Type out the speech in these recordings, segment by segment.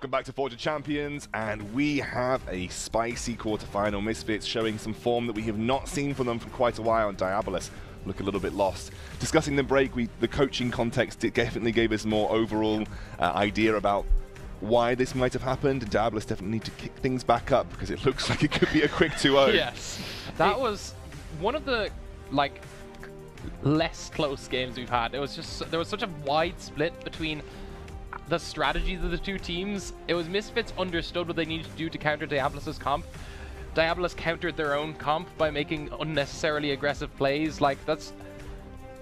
welcome back to Forge of Champions, and we have a spicy quarterfinal. Misfits showing some form that we have not seen from them for quite a while, and Diabolus look a little bit lost. Discussing the break, the coaching context, it definitely gave us more overall idea about why this might have happened, and Diabolus definitely need to kick things back up because it looks like it could be a quick 2-0. Yes, that was one of the less close games we've had. It was just, there was such a wide split between the strategies of the two teams. It was Misfits understood what they needed to do to counter Diabolus' comp. Diabolus countered their own comp by making unnecessarily aggressive plays. Like, that's,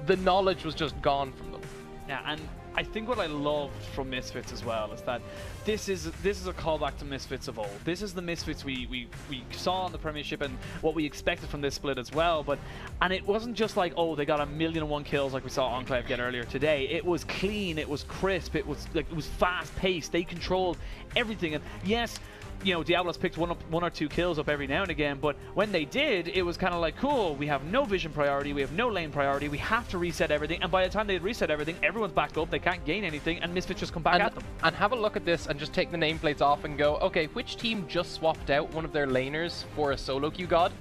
the knowledge was just gone from them. Yeah, and I think what I loved from Misfits as well is that this is a callback to Misfits of old. This is the Misfits we saw in the Premiership and what we expected from this split as well. And it wasn't just like, oh, they got 1,000,001 kills like we saw Enclave get earlier today. It was clean, it was crisp, it was fast paced. They controlled everything. And yes, you know, Diabolus picked one or two kills up every now and again, but when they did, it was kind of like, cool, we have no vision priority, we have no lane priority, we have to reset everything, and by the time they reset everything, everyone's backed up, they can't gain anything, and Misfits just come back at them. And have a look at this and just take the nameplates off and go, okay, which team just swapped out one of their laners for a solo queue god?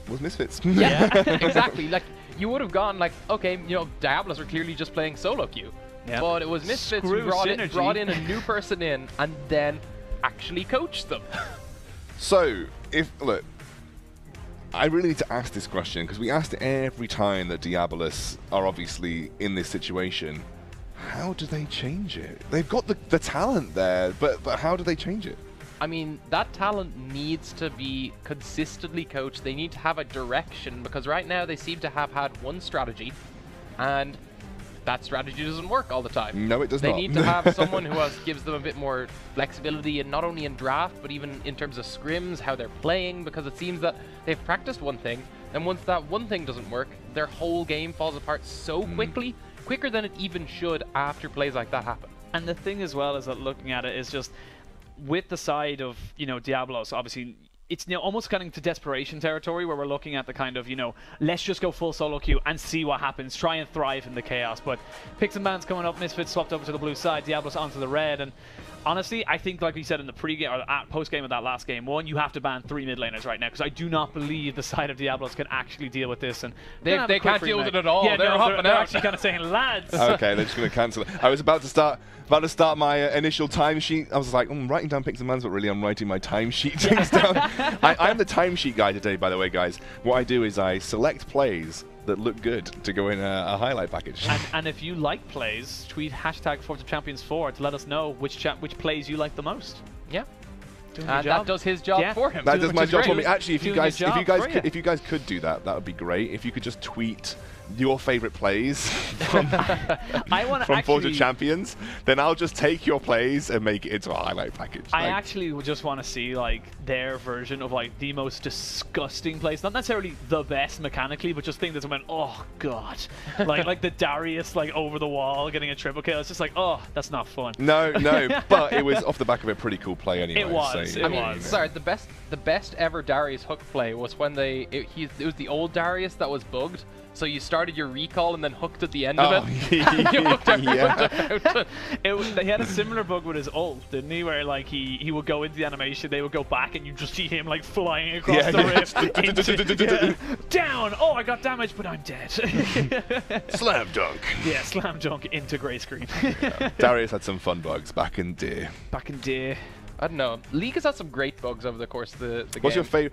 Was Misfits. Yeah, exactly. Like, you would have gone like, okay, you know, Diabolus are clearly just playing solo queue. Yep. But it was Misfits who brought in a new person in, and then actually coach them. So, look, I really need to ask this question, because we asked it every time that Diabolus are obviously in this situation. How do they change it? They've got the talent there, but how do they change it? I mean, that talent needs to be consistently coached. They need to have a direction, because right now they seem to have had one strategy, and that strategy doesn't work all the time. No, it does not. They need to have someone who gives them a bit more flexibility, and not only in draft, but even in terms of scrims, how they're playing, because it seems that they've practiced one thing, and once that one thing doesn't work, their whole game falls apart so quickly, quicker than it even should after plays like that happen. And the thing as well is that looking at it is just, with the side of, you know, Diabolus, obviously, it's now almost getting to desperation territory where we're looking at the kind of, you know, let's just go full solo queue and see what happens, try and thrive in the chaos. But picks and bans coming up, Misfits swapped over to the blue side, Diabolus onto the red, and honestly, I think, like we said in the pre-game or post-game of that last game, one, you have to ban 3 mid laners right now, because I do not believe the side of Diabolus can actually deal with this. And they can't deal with it at all. Yeah, they're actually kind of saying, lads. Okay, they're just going to cancel it. I was about to start my initial timesheet. I was like, I'm writing down picks and bans, but really I'm writing my timesheet things down. I'm the timesheet guy today, by the way, guys. What I do is I select plays that look good to go in a highlight package. And if you like plays, tweet #ForgeOfChampions4 to let us know which plays you like the most. Yeah. And that does his job for him. That does my job for me. Actually, if you guys could do that, that would be great. If you could just tweet your favorite plays from Forge of Champions, then I'll just take your plays and make it into a highlight package. I actually would just want to see like their version of like the most disgusting plays, not necessarily the best mechanically, but just things that went, oh god, like the Darius like over the wall getting a triple kill. It's just like, oh, that's not fun. No, but it was off the back of a pretty cool play anyway. It was. So, I mean, sorry, the best ever Darius hook play was when it was the old Darius that was bugged. So you started your recall and then hooked at the end of it. You hooked everyone He had a similar bug with his ult, didn't he? Where like he would go into the animation, they would go back, and you just see him like flying across the rift. Down! Oh, I got damaged, but I'm dead. Slam dunk. Yeah, slam dunk into grey screen. Darius had some fun bugs back in day. I don't know. League has had some great bugs over the course of the game. What's your favorite?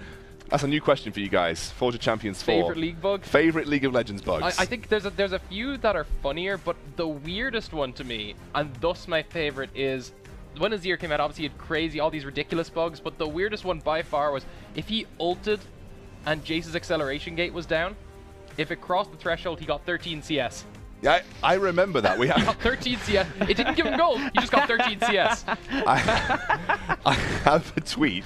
That's a new question for you guys. Forge of Champions 4. Favorite League bug? Favorite League of Legends bugs? I think there's a few that are funnier, but the weirdest one to me, and thus my favorite, is when Azir came out, obviously he had crazy, all these ridiculous bugs, but the weirdest one by far was if he ulted and Jace's acceleration gate was down, if it crossed the threshold, he got 13 CS. Yeah, I remember that. We got 13 CS. It didn't give him gold. He just got 13 CS. I have a tweet.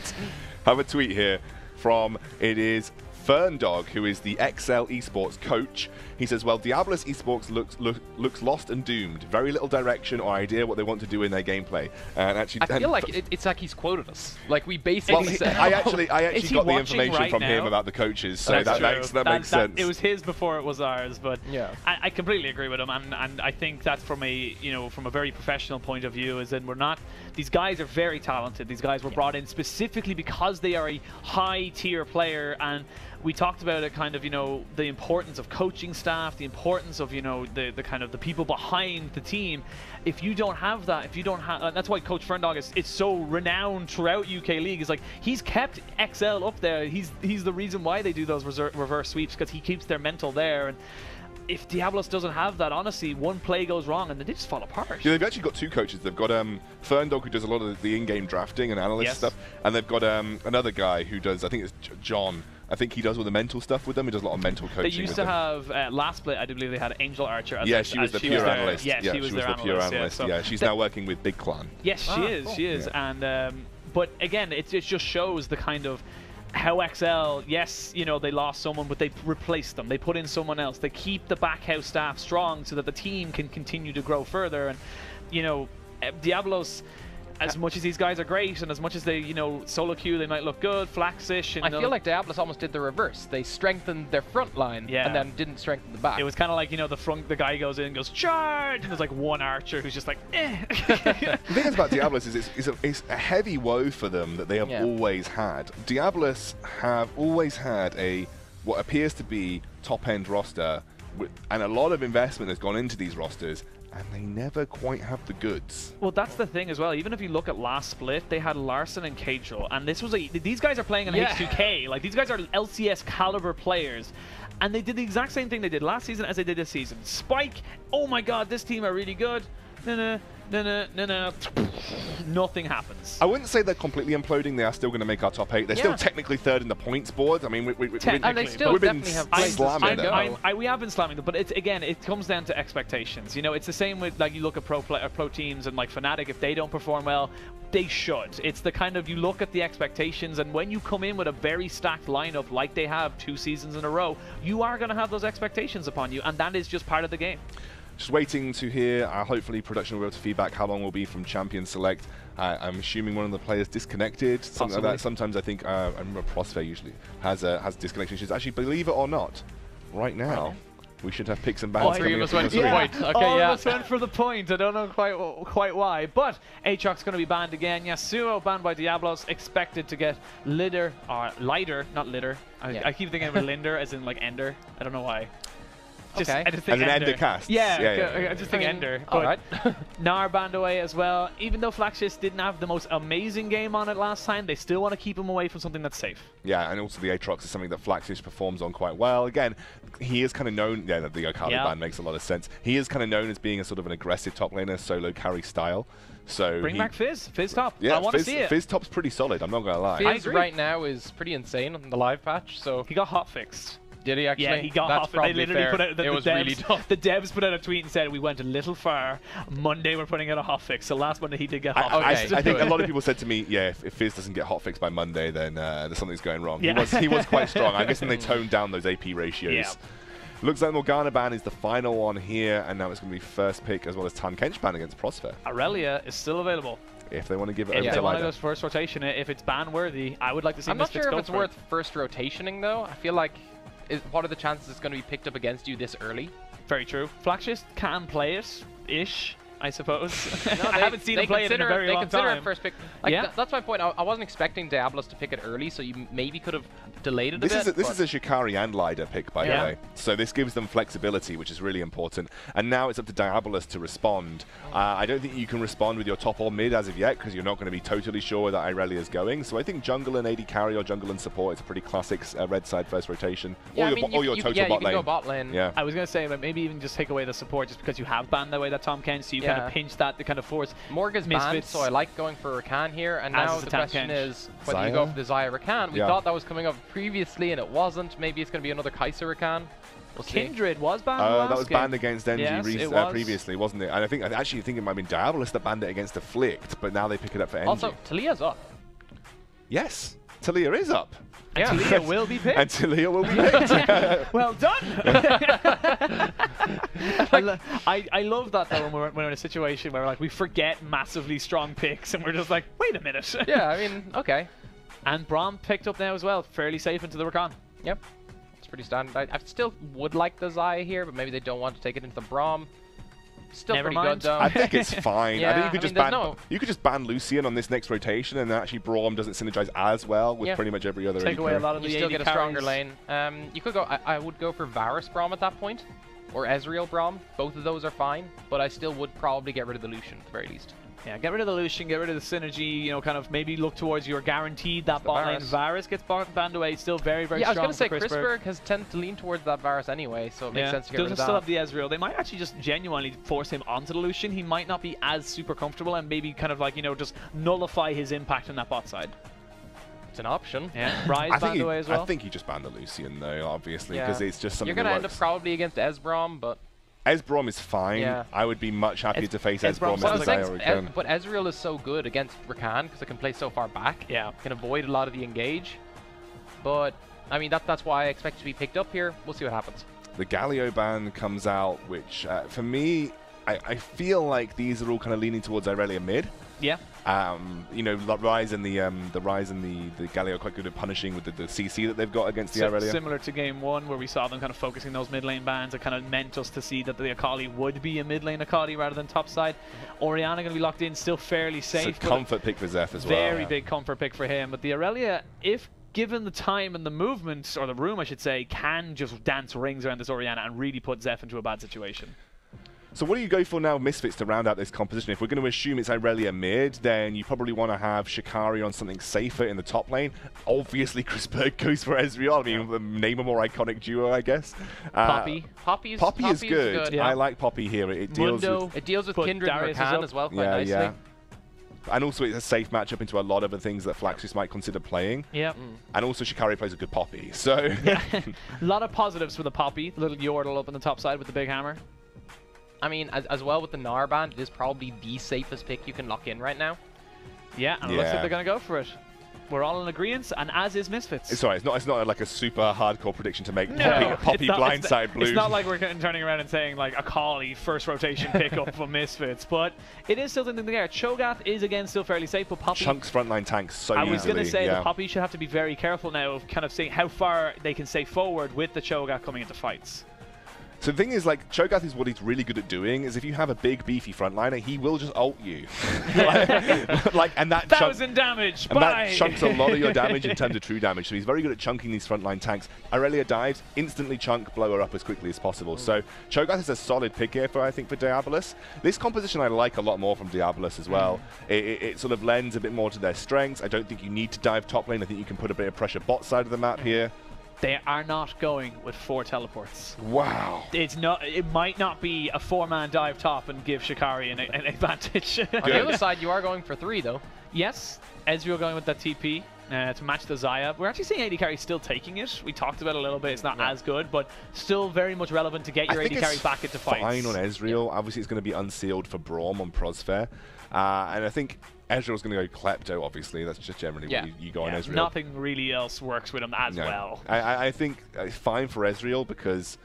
Here from, it is Ferndog, who is the XL eSports coach, he says, well, Diabolus eSports looks lost and doomed. Very little direction or idea what they want to do in their gameplay. And actually, I feel like it's like he's quoted us. Like we basically said. I actually got the information from him about the coaches, so that makes sense. It was his before it was ours, but yeah, I completely agree with him, and I think that's from a from a very professional point of view. Is that we're not. These guys are very talented. These guys were brought in specifically because they are a high-tier player, and we talked about it kind of, the importance of coaching staff, the importance of, the kind of the people behind the team. If you don't have that, that's why Coach Ferndog is so renowned throughout UK League. Is like he's kept XL up there. He's the reason why they do those reverse sweeps, because he keeps their mental there. And if Diabolus doesn't have that, honestly, one play goes wrong and they just fall apart. Yeah, they've actually got two coaches. They've got Ferndog, who does a lot of the in-game drafting and analyst stuff, and they've got another guy who does, I think it's John. I think he does all the mental stuff with them. He does a lot of mental coaching. They used to have, last split, I do believe they had Angel Archer. She was the pure analyst. Yeah, she was the pure analyst. Yeah, she's now working with Big Clan. Yes, she is. Cool. She is. Yeah. And but again, it just shows the kind of how XL, yes, they lost someone, but they replaced them. They put in someone else. They keep the backhouse staff strong so that the team can continue to grow further. And, Diabolus, as much as these guys are great, and as much as they, solo queue, they might look good, Flaxish. I feel like Diabolus almost did the reverse. They strengthened their front line, and then didn't strengthen the back. It was kind of like, the guy goes in and goes, charge! And there's like one archer who's just like, eh. The thing about Diabolus is it's a heavy woe for them that they have always had. Diabolus have always had what appears to be top-end roster, and a lot of investment has gone into these rosters, and they never quite have the goods. Well, that's the thing as well. Even if you look at last split, they had Larson and Caedrel, and this was these guys are playing in H2K. Like, these guys are LCS caliber players, and they did the exact same thing they did last season as they did this season. Spike, oh my god, this team are really good. No. Nothing happens. I wouldn't say they're completely imploding. They are still going to make our top 8. They're still technically third in the points board. I mean, we've been slamming them. We have been slamming them, but it comes down to expectations. It's the same with, like, you look at pro teams and like Fnatic. If they don't perform well, they should. It's the kind of, you look at the expectations, and when you come in with a very stacked lineup like they have 2 seasons in a row, you are going to have those expectations upon you, and that is just part of the game. Just waiting to hear, hopefully production will be able to feedback how long we'll be from Champion Select. I'm assuming one of the players disconnected, something like that. Sometimes I think, I remember Prosphere usually has disconnection issues. Actually, believe it or not, right now, we should have picks and bans coming up. Went for the point. Okay, all of us went for the point. I don't know quite why, but Aatrox's going to be banned again. Yasuo banned by Diabolus, expected to get Litter, not Litter. I keep thinking of Linder as in like Ender. I don't know why. I just think Ender cast. Yeah. I just think Ender. Alright. Gnar banned away as well. Even though Flaxish didn't have the most amazing game on it last time, they still want to keep him away from something that's safe. Yeah, and also the Aatrox is something that Flaxish performs on quite well. Again, he is kind of known, the Okada ban makes a lot of sense. He is kind of known as being a sort of an aggressive top laner, solo carry style. So bring back Fizz top. Yeah, I want to see it. Fizz top's pretty solid, I'm not going to lie. Fizz right now is pretty insane on the live patch, so he got hotfixed. Did he actually? Yeah, he got hot. They literally put out was really tough. The devs put out a tweet and said we went a little far. Monday we're putting out a hotfix. So last Monday he did get hotfixed. I think a lot of people said to me, yeah, if Fizz doesn't get hotfixed by Monday, then something's going wrong. Yeah. He was quite strong. I'm guessing they toned down those AP ratios. Yeah. Looks like Morgana ban is the final one here, and now it's going to be first pick as well as Tahm Kench ban against Prosphere. Aurelia is still available. If they want to give it over to they want to go first rotation, if it's ban worthy, I would like to see. I'm not sure if it's worth first rotationing though. I feel like. What are the chances it's going to be picked up against you this early? Very true. Flaxish can play it-ish, I suppose. I haven't seen him play it in a very long time. They consider it first pick. Like, that's my point. I wasn't expecting Diabolus to pick it early, so you maybe could have delayed it a bit. This is a Shikari and Lider pick, by the way. So this gives them flexibility, which is really important. And now it's up to Diabolus to respond. I don't think you can respond with your top or mid as of yet, because you're not going to be totally sure where that Irelia is going. So I think jungle and AD carry or jungle and support is a pretty classic red side first rotation. Yeah, or your total bot lane. Go bot lane. Yeah. I was going to say, but maybe even just take away the support just because you have banned away that Tahm Kench, so you kind of pinch that to kind of force Morga's banned, so I like going for Rakan here. And now the question is whether you go for the Xayah Rakan. We thought that was coming up previously, and it wasn't. Maybe it's going to be another Kai'Sa Rakan. We'll Kindred was banned that was banned against NG previously, wasn't it? And I actually think it might have been Diabolus that banned it against Afflict, but now they pick it up for NG. Also, Talia's up. Yes. Talia is up. Yeah. Talia will be picked. And Talia will be picked. Well done. I love that though when we're in a situation where like we forget massively strong picks and we're just like, wait a minute. Yeah, I mean, okay. And Braum picked up now as well, fairly safe into the Rakan. Yep. It's pretty standard. I still would like the Xayah here, but maybe they don't want to take it into the Braum. Still Never pretty mind. good though. I think it's fine. Yeah, I think you could I just ban Lucian on this next rotation, and then actually Braum doesn't synergize as well with pretty much every other. Take AD away carry. a lot of You the still AD get a stronger carries. lane. You could go. I would go for Varus Braum at that point, or Ezreal Braum. Both of those are fine, but I still would probably get rid of the Lucian at the very least. Yeah, get rid of the Lucian, get rid of the synergy, you know, kind of maybe look towards your guaranteed that bot lane. Varus gets banned away, still very, very yeah, strong. I was going to say, Chrisberg has tended to lean towards that Varus anyway, so it makes sense to get rid of Doesn't that. still have the Ezreal. They might actually just genuinely force him onto the Lucian. He might not be as super comfortable and maybe kind of like, you know, just nullify his impact on that bot side. It's an option. Yeah, Rise banned away as well. I think he just banned the Lucian though, obviously, because it's just something. You're going to that end up probably against Ezbraum, but Esbrom is fine. Yeah. I would be much happier to face Esbrom's Esbrom what as I the was Xayah saying, again. but Ezreal is so good against Rakan because it can play so far back. Yeah. Can avoid a lot of the engage. But, I mean, that's why I expect it to be picked up here. We'll see what happens. The Galio ban comes out, which for me, I feel like these are all kind of leaning towards Irelia mid. Yeah. You know, Rise and the Galio are quite good at punishing with the CC that they've got against the Irelia. Similar to game one, where we saw them kind of focusing those mid lane bans. It kind of meant us to see that the Akali would be a mid lane Akali rather than top side. Orianna going to be locked in, still fairly safe. It's a comfort pick for Zeph as well. Very big comfort pick for him. But the Irelia, if given the time and the movement, or the room I should say, can just dance rings around this Orianna and really put Zeph into a bad situation. So what do you go for now, Misfits, to round out this composition? If we're going to assume it's Irelia mid, then you probably want to have Shikari on something safer in the top lane. Obviously, Chrisberg goes for Ezreal. I mean, name a more iconic duo, I guess. Poppy. Poppy is good. Yeah. I like Poppy here. It deals Mundo, with... It deals with Put Kindred and Darius Rakan up. as well quite Yeah, nicely. yeah. And also it's a safe matchup into a lot of the things that Flaxus might consider playing. Yeah. And also Shikari plays a good Poppy, so... Yeah. A lot of positives for the Poppy. Little Yordle up on the top side with the big hammer. I mean, as well with the Gnar band, it is probably the safest pick you can lock in right now. Yeah, and it looks like they're going to go for it. We're all in agreement, and as is Misfits. It's alright, it's not like a super hardcore prediction to make No, Poppy blindside blue. It's not like we're turning around and saying like Akali first rotation pickup for Misfits, but it is still in the air. Cho'Gath is again still fairly safe, but Poppy... Chunks frontline tanks so easily. I was going to say that Poppy should have to be very careful now of kind of seeing how far they can stay forward with the Cho'Gath coming into fights. So the thing is, like, Cho'Gath is what he's really good at doing, is if you have a big, beefy frontliner, he will just ult you. and that 1,000 damage, and that chunks a lot of your damage in terms of true damage. So he's very good at chunking these frontline tanks. Irelia dives, instantly chunk, blow her up as quickly as possible. So Cho'Gath is a solid pick here, I think, for Diabolus. This composition I like a lot more from Diabolus as well. It sort of lends a bit more to their strengths. I don't think you need to dive top lane. I think you can put a bit of pressure bot side of the map here. They are not going with 4 teleports. Wow. It's not. It might not be a 4-man dive top and give Shikari an advantage. On the other side, you are going for 3, though. Yes, Ezreal going with that TP to match the Xayah. We're actually seeing AD carry still taking it. We talked about it a little bit. It's not as good, but still very much relevant to get your AD carry back into fights. Fine on Ezreal. Obviously, it's going to be unsealed for Braum on Prosfair. And I think Ezreal's going to go Klepto, obviously. That's just generally what you go on Ezreal. Nothing really else works with him as well. I think it's fine for Ezreal because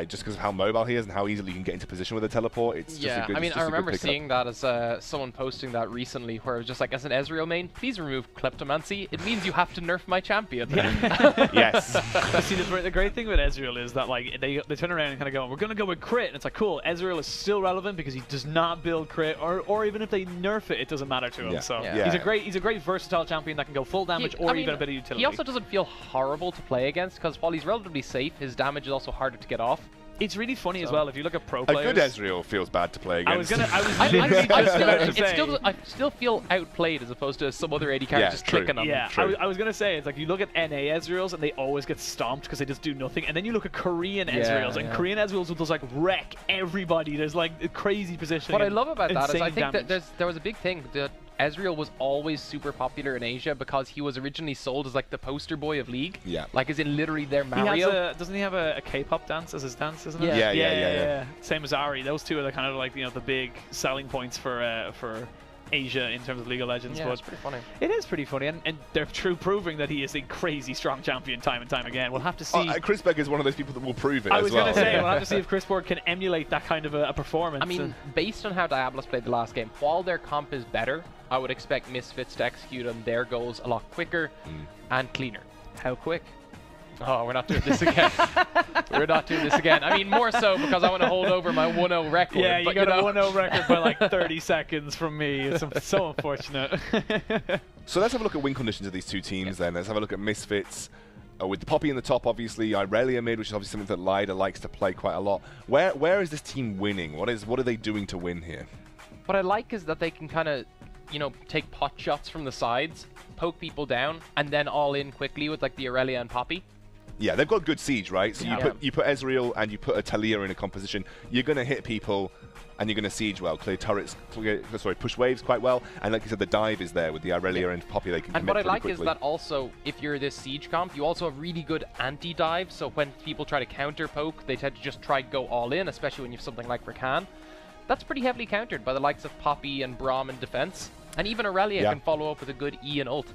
just because of how mobile he is and how easily he can get into position with a teleport. It's just a good, I mean, I remember seeing that as someone posting that recently, where it was just like, as an Ezreal main, please remove Kleptomancy. It means you have to nerf my champion. Yes. See, the great thing with Ezreal is that like they turn around and kind of go, we're going to go with crit. And it's like, cool, Ezreal is still relevant because he does not build crit, or even if they nerf it, it doesn't matter to him. So he's a great versatile champion that can go full damage even a bit of utility. He also doesn't feel horrible to play against because while he's relatively safe, his damage is also harder to get off. It's really funny as well if you look at pro players. A good Ezreal feels bad to play against. I still feel outplayed as opposed to some other AD character just clicking on them. Yeah, I was gonna say, it's like you look at NA Ezreals and they always get stomped because they just do nothing, and then you look at Korean Ezreals and Korean Ezreals will just like wreck everybody. There's like a crazy positioning. What I love about that is I think damage. that there was a big thing that Ezreal was always super popular in Asia because he was originally sold as like the poster boy of League. Yeah. Like as in literally their Mario. Doesn't he have a K-pop dance as his dance, isn't it? Yeah. Same as Ari. Those two are the kind of like, you know, the big selling points for Asia in terms of League of Legends. Yeah, but it's pretty funny. It is pretty funny, and they're proving that he is a crazy strong champion time and time again. We'll have to see. Chris Beck is one of those people that will prove it I as was well. going to say, we'll have to see if Chris Borg can emulate that kind of a performance. I mean, based on how Diabolus played the last game, while their comp is better, I would expect Misfits to execute on their goals a lot quicker and cleaner. how quick? Oh, we're not doing this again. We're not doing this again. I mean, more so because I want to hold over my 1-0 record. Yeah, you but, got a 1-0 record by like 30 seconds from me. It's so unfortunate. So let's have a look at win conditions of these two teams then. Let's have a look at Misfits. With the Poppy in the top, obviously, Irelia mid, which is obviously something that Lyda likes to play quite a lot. Where is this team winning? What are they doing to win here? What I like is that they can kind of, you know, take pot shots from the sides, poke people down, and then all in quickly with like the Irelia and Poppy. Yeah, they've got good siege, right? So Yeah. you put Ezreal and you put a Talia in a composition, you're going to hit people and you're going to siege well, clear turrets, push waves quite well, and like you said, the dive is there with the Irelia and Poppy. They can And commit what I pretty like quickly. is that also, if you're this siege comp, you also have really good anti-dive, so when people try to counter poke, they tend to just try to go all in, especially when you have something like Rakan. That's pretty heavily countered by the likes of Poppy and Braum in defense, and even Irelia can follow up with a good E and ult.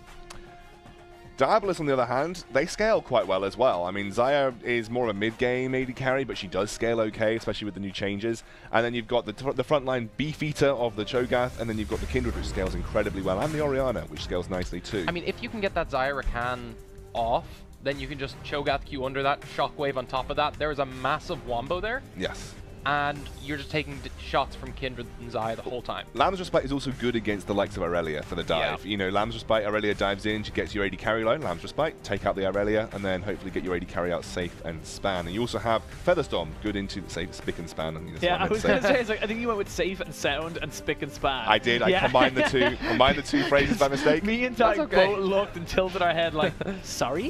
Diabolus, on the other hand, they scale quite well as well. I mean, Xayah is more of a mid-game AD carry, but she does scale okay, especially with the new changes. And then you've got the frontline Beefeater of the Cho'Gath, and then you've got the Kindred, which scales incredibly well, and the Orianna, which scales nicely too. I mean, if you can get that Xayah Rakan off, then you can just Cho'Gath Q under that, Shockwave on top of that. There is a massive wombo there. Yes. And you're just taking shots from Kindred and Xayah the whole time. Lamb's Respite is also good against the likes of Irelia for the dive. Yeah. You know, Lamb's Respite, Irelia dives in, she gets your AD carry line, Lamb's Respite, take out the Irelia, and then hopefully get your AD carry out safe and span. And you also have Featherstorm, good into the safe spick and span. And Yeah, I was going to say, it's like, I think you went with safe and sound and spick and span. I did. I combined the two phrases by mistake. Me and Ty okay. both looked and tilted our head like, sorry?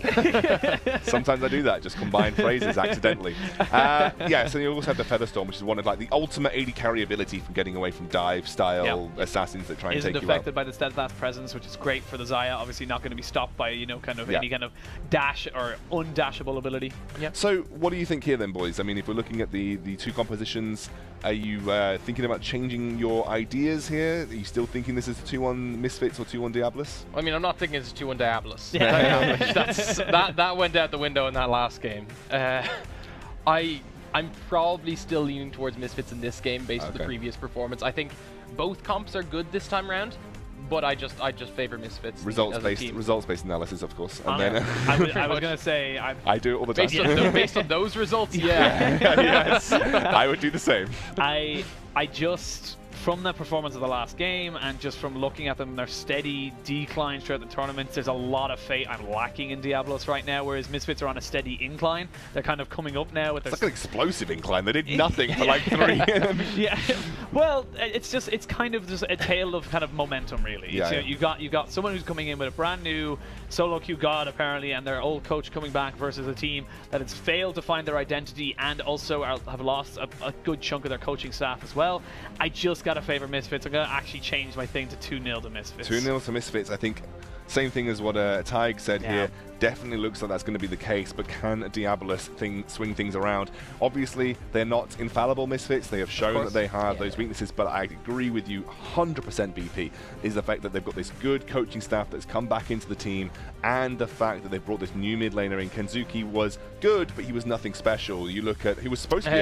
Sometimes I do that, just combine phrases accidentally. Yeah, so you also have the Featherstorm, which is one of like the ultimate AD carry ability from getting away from dive style assassins that try and Isn't take you out. affected by the steadfast presence, which is great for the Xayah. Obviously not going to be stopped by, you know, kind of any kind of dash or undashable ability. Yeah. So what do you think here then, boys? I mean, if we're looking at the two compositions, are you thinking about changing your ideas here? Are you still thinking this is 2-1 Misfits or 2-1 Diabolus? I mean, I'm not thinking it's 2-1 Diabolus. Yeah. that went out the window in that last game. I'm probably still leaning towards Misfits in this game based on the previous performance. I think both comps are good this time around, but I just favor Misfits. Results-based analysis, of course. And then I was going to say... I do it all the time. Based on those results, yeah. Yes, I would do the same. I just... From the performance of the last game and just from looking at them, their steady decline throughout the tournament, there's a lot of fate I'm lacking in Diabolus right now, whereas Misfits are on a steady incline. They're kind of coming up now with It's like an explosive incline. They did nothing for like 3. Yeah, well, it's kind of just a tale of kind of momentum, really. Yeah, So you got someone who's coming in with a brand new solo queue god apparently, and their old coach coming back versus a team that has failed to find their identity and also have lost a good chunk of their coaching staff as well. I just got to favor Misfits. I'm going to actually change my thing to 2-0 to Misfits. 2-0 to Misfits. I think same thing as what Tig said here. Definitely looks like that's going to be the case, but can Diabolus swing things around? Obviously, they're not infallible Misfits. They have shown that they have those weaknesses, but I agree with you 100% BP is the fact that they've got this good coaching staff that's come back into the team, and the fact that they've brought this new mid laner in. Kenzuki was good, but he was nothing special. You look at, he was supposed to be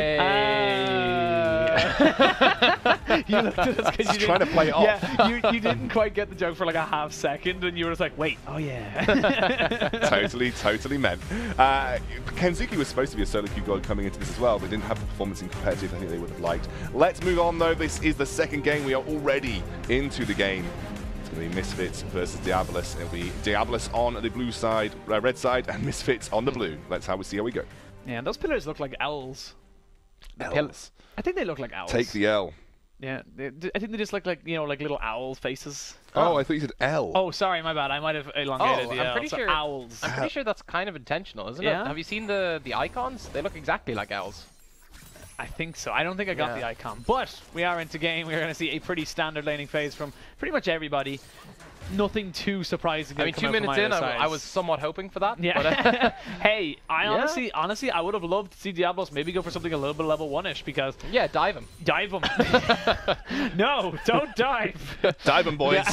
You looked at us because you trying to play it off. Yeah, you didn't quite get the joke for like a half second, and you were just like, wait, oh yeah. Totally meant. Kenzuki was supposed to be a solo queue god coming into this as well, but didn't have the performance in competitive I think they would have liked. Let's move on though. This is the second game. We are already into the game. It's going to be Misfits versus Diabolus. It'll be Diabolus on the blue side, red side, and Misfits on the blue. Let's see how we go. Yeah, and those pillars look like owls. Owls. I think they look like owls. Take the L. Yeah, I think they just look like, you know, like little owl faces. Oh, I thought you said L. Oh, sorry, my bad. I might have elongated the L. I'm pretty sure owls. I'm pretty sure that's kind of intentional, isn't it? Have you seen the icons? They look exactly like owls. I think so. I don't think I got the icon, but we are into game. We're going to see a pretty standard laning phase from pretty much everybody. nothing too surprising. I mean, 2 minutes in, I was somewhat hoping for that. Yeah. But, hey, honestly, I would have loved to see Diabolos maybe go for something a little bit level 1-ish because... Yeah, dive him. Dive him. No, don't dive. Dive him, boys.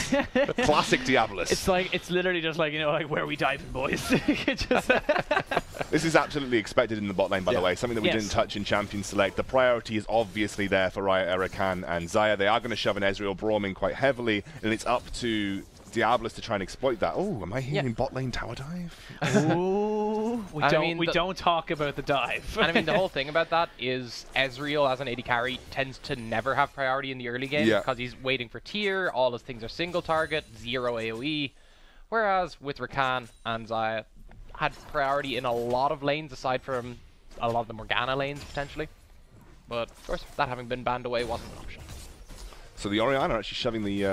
Classic Diabolos. It's literally just like, you know, like, where are we diving, boys? This is absolutely expected in the bot lane, by the way. Something that we didn't touch in Champion Select. The priority is obviously there for Riot, Erakan, and Xayah. They are going to shove an Ezreal Braum in quite heavily, and it's up to Diabolos to try and exploit that. Oh, am I hearing bot lane tower dive? Ooh, we don't talk about the dive. And I mean, the whole thing about that is Ezreal, as an AD carry, tends to never have priority in the early game because he's waiting for tier, all his things are single target, 0 AoE. Whereas with Rakan and Xayah, had priority in a lot of lanes, aside from a lot of the Morgana lanes, potentially. But, of course, that having been banned away wasn't an option. So the Orianna actually shoving the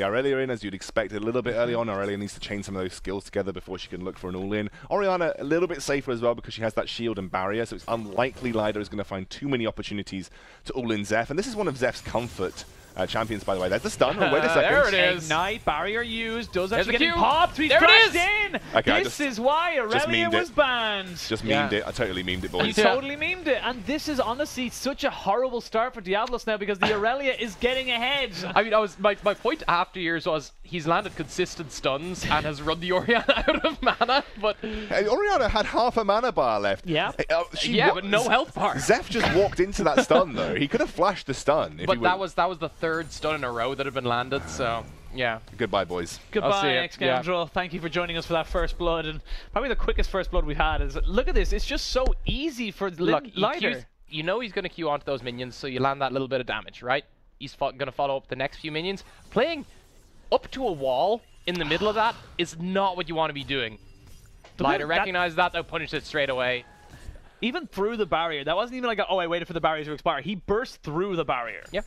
Aurelia in, as you'd expect, a little bit early on. Aurelia needs to chain some of those skills together before she can look for an all-in. Orianna a little bit safer as well because she has that shield and barrier, so it's unlikely Lider is going to find too many opportunities to all-in Zeph. And this is one of Zeph's comfort champions, by the way. There's the stun. Oh, wait a second. There it is. Ignite, barrier used, does actually There's get popped. He's there it is. in. Okay, this is why Aurelia was banned. Just memed it. I totally memed it, boys. You totally memed it. And this is honestly such a horrible start for Diabolos now because the Aurelia is getting ahead. I mean, my point after years was he's landed consistent stuns and has run the Orianna out of mana, but... Hey, Orianna had half a mana bar left. Yeah. But no health bar. Zeph just walked into that stun, though. He could have flashed the stun. But that was the third stun in a row that had been landed, so... Yeah. Goodbye, boys. Goodbye, X-Scoundrel. Thank you for joining us for that first blood, and probably the quickest first blood we've had. Is look at this. It's just so easy for Lider. You know he's going to queue onto those minions, so you land that little bit of damage, right? He's going to follow up the next few minions. Playing up to a wall in the middle of that is not what you want to be doing. Lider recognized that, they'll punish it straight away. Even through the barrier. That wasn't even like, I waited for the barrier to expire. He burst through the barrier. Yeah.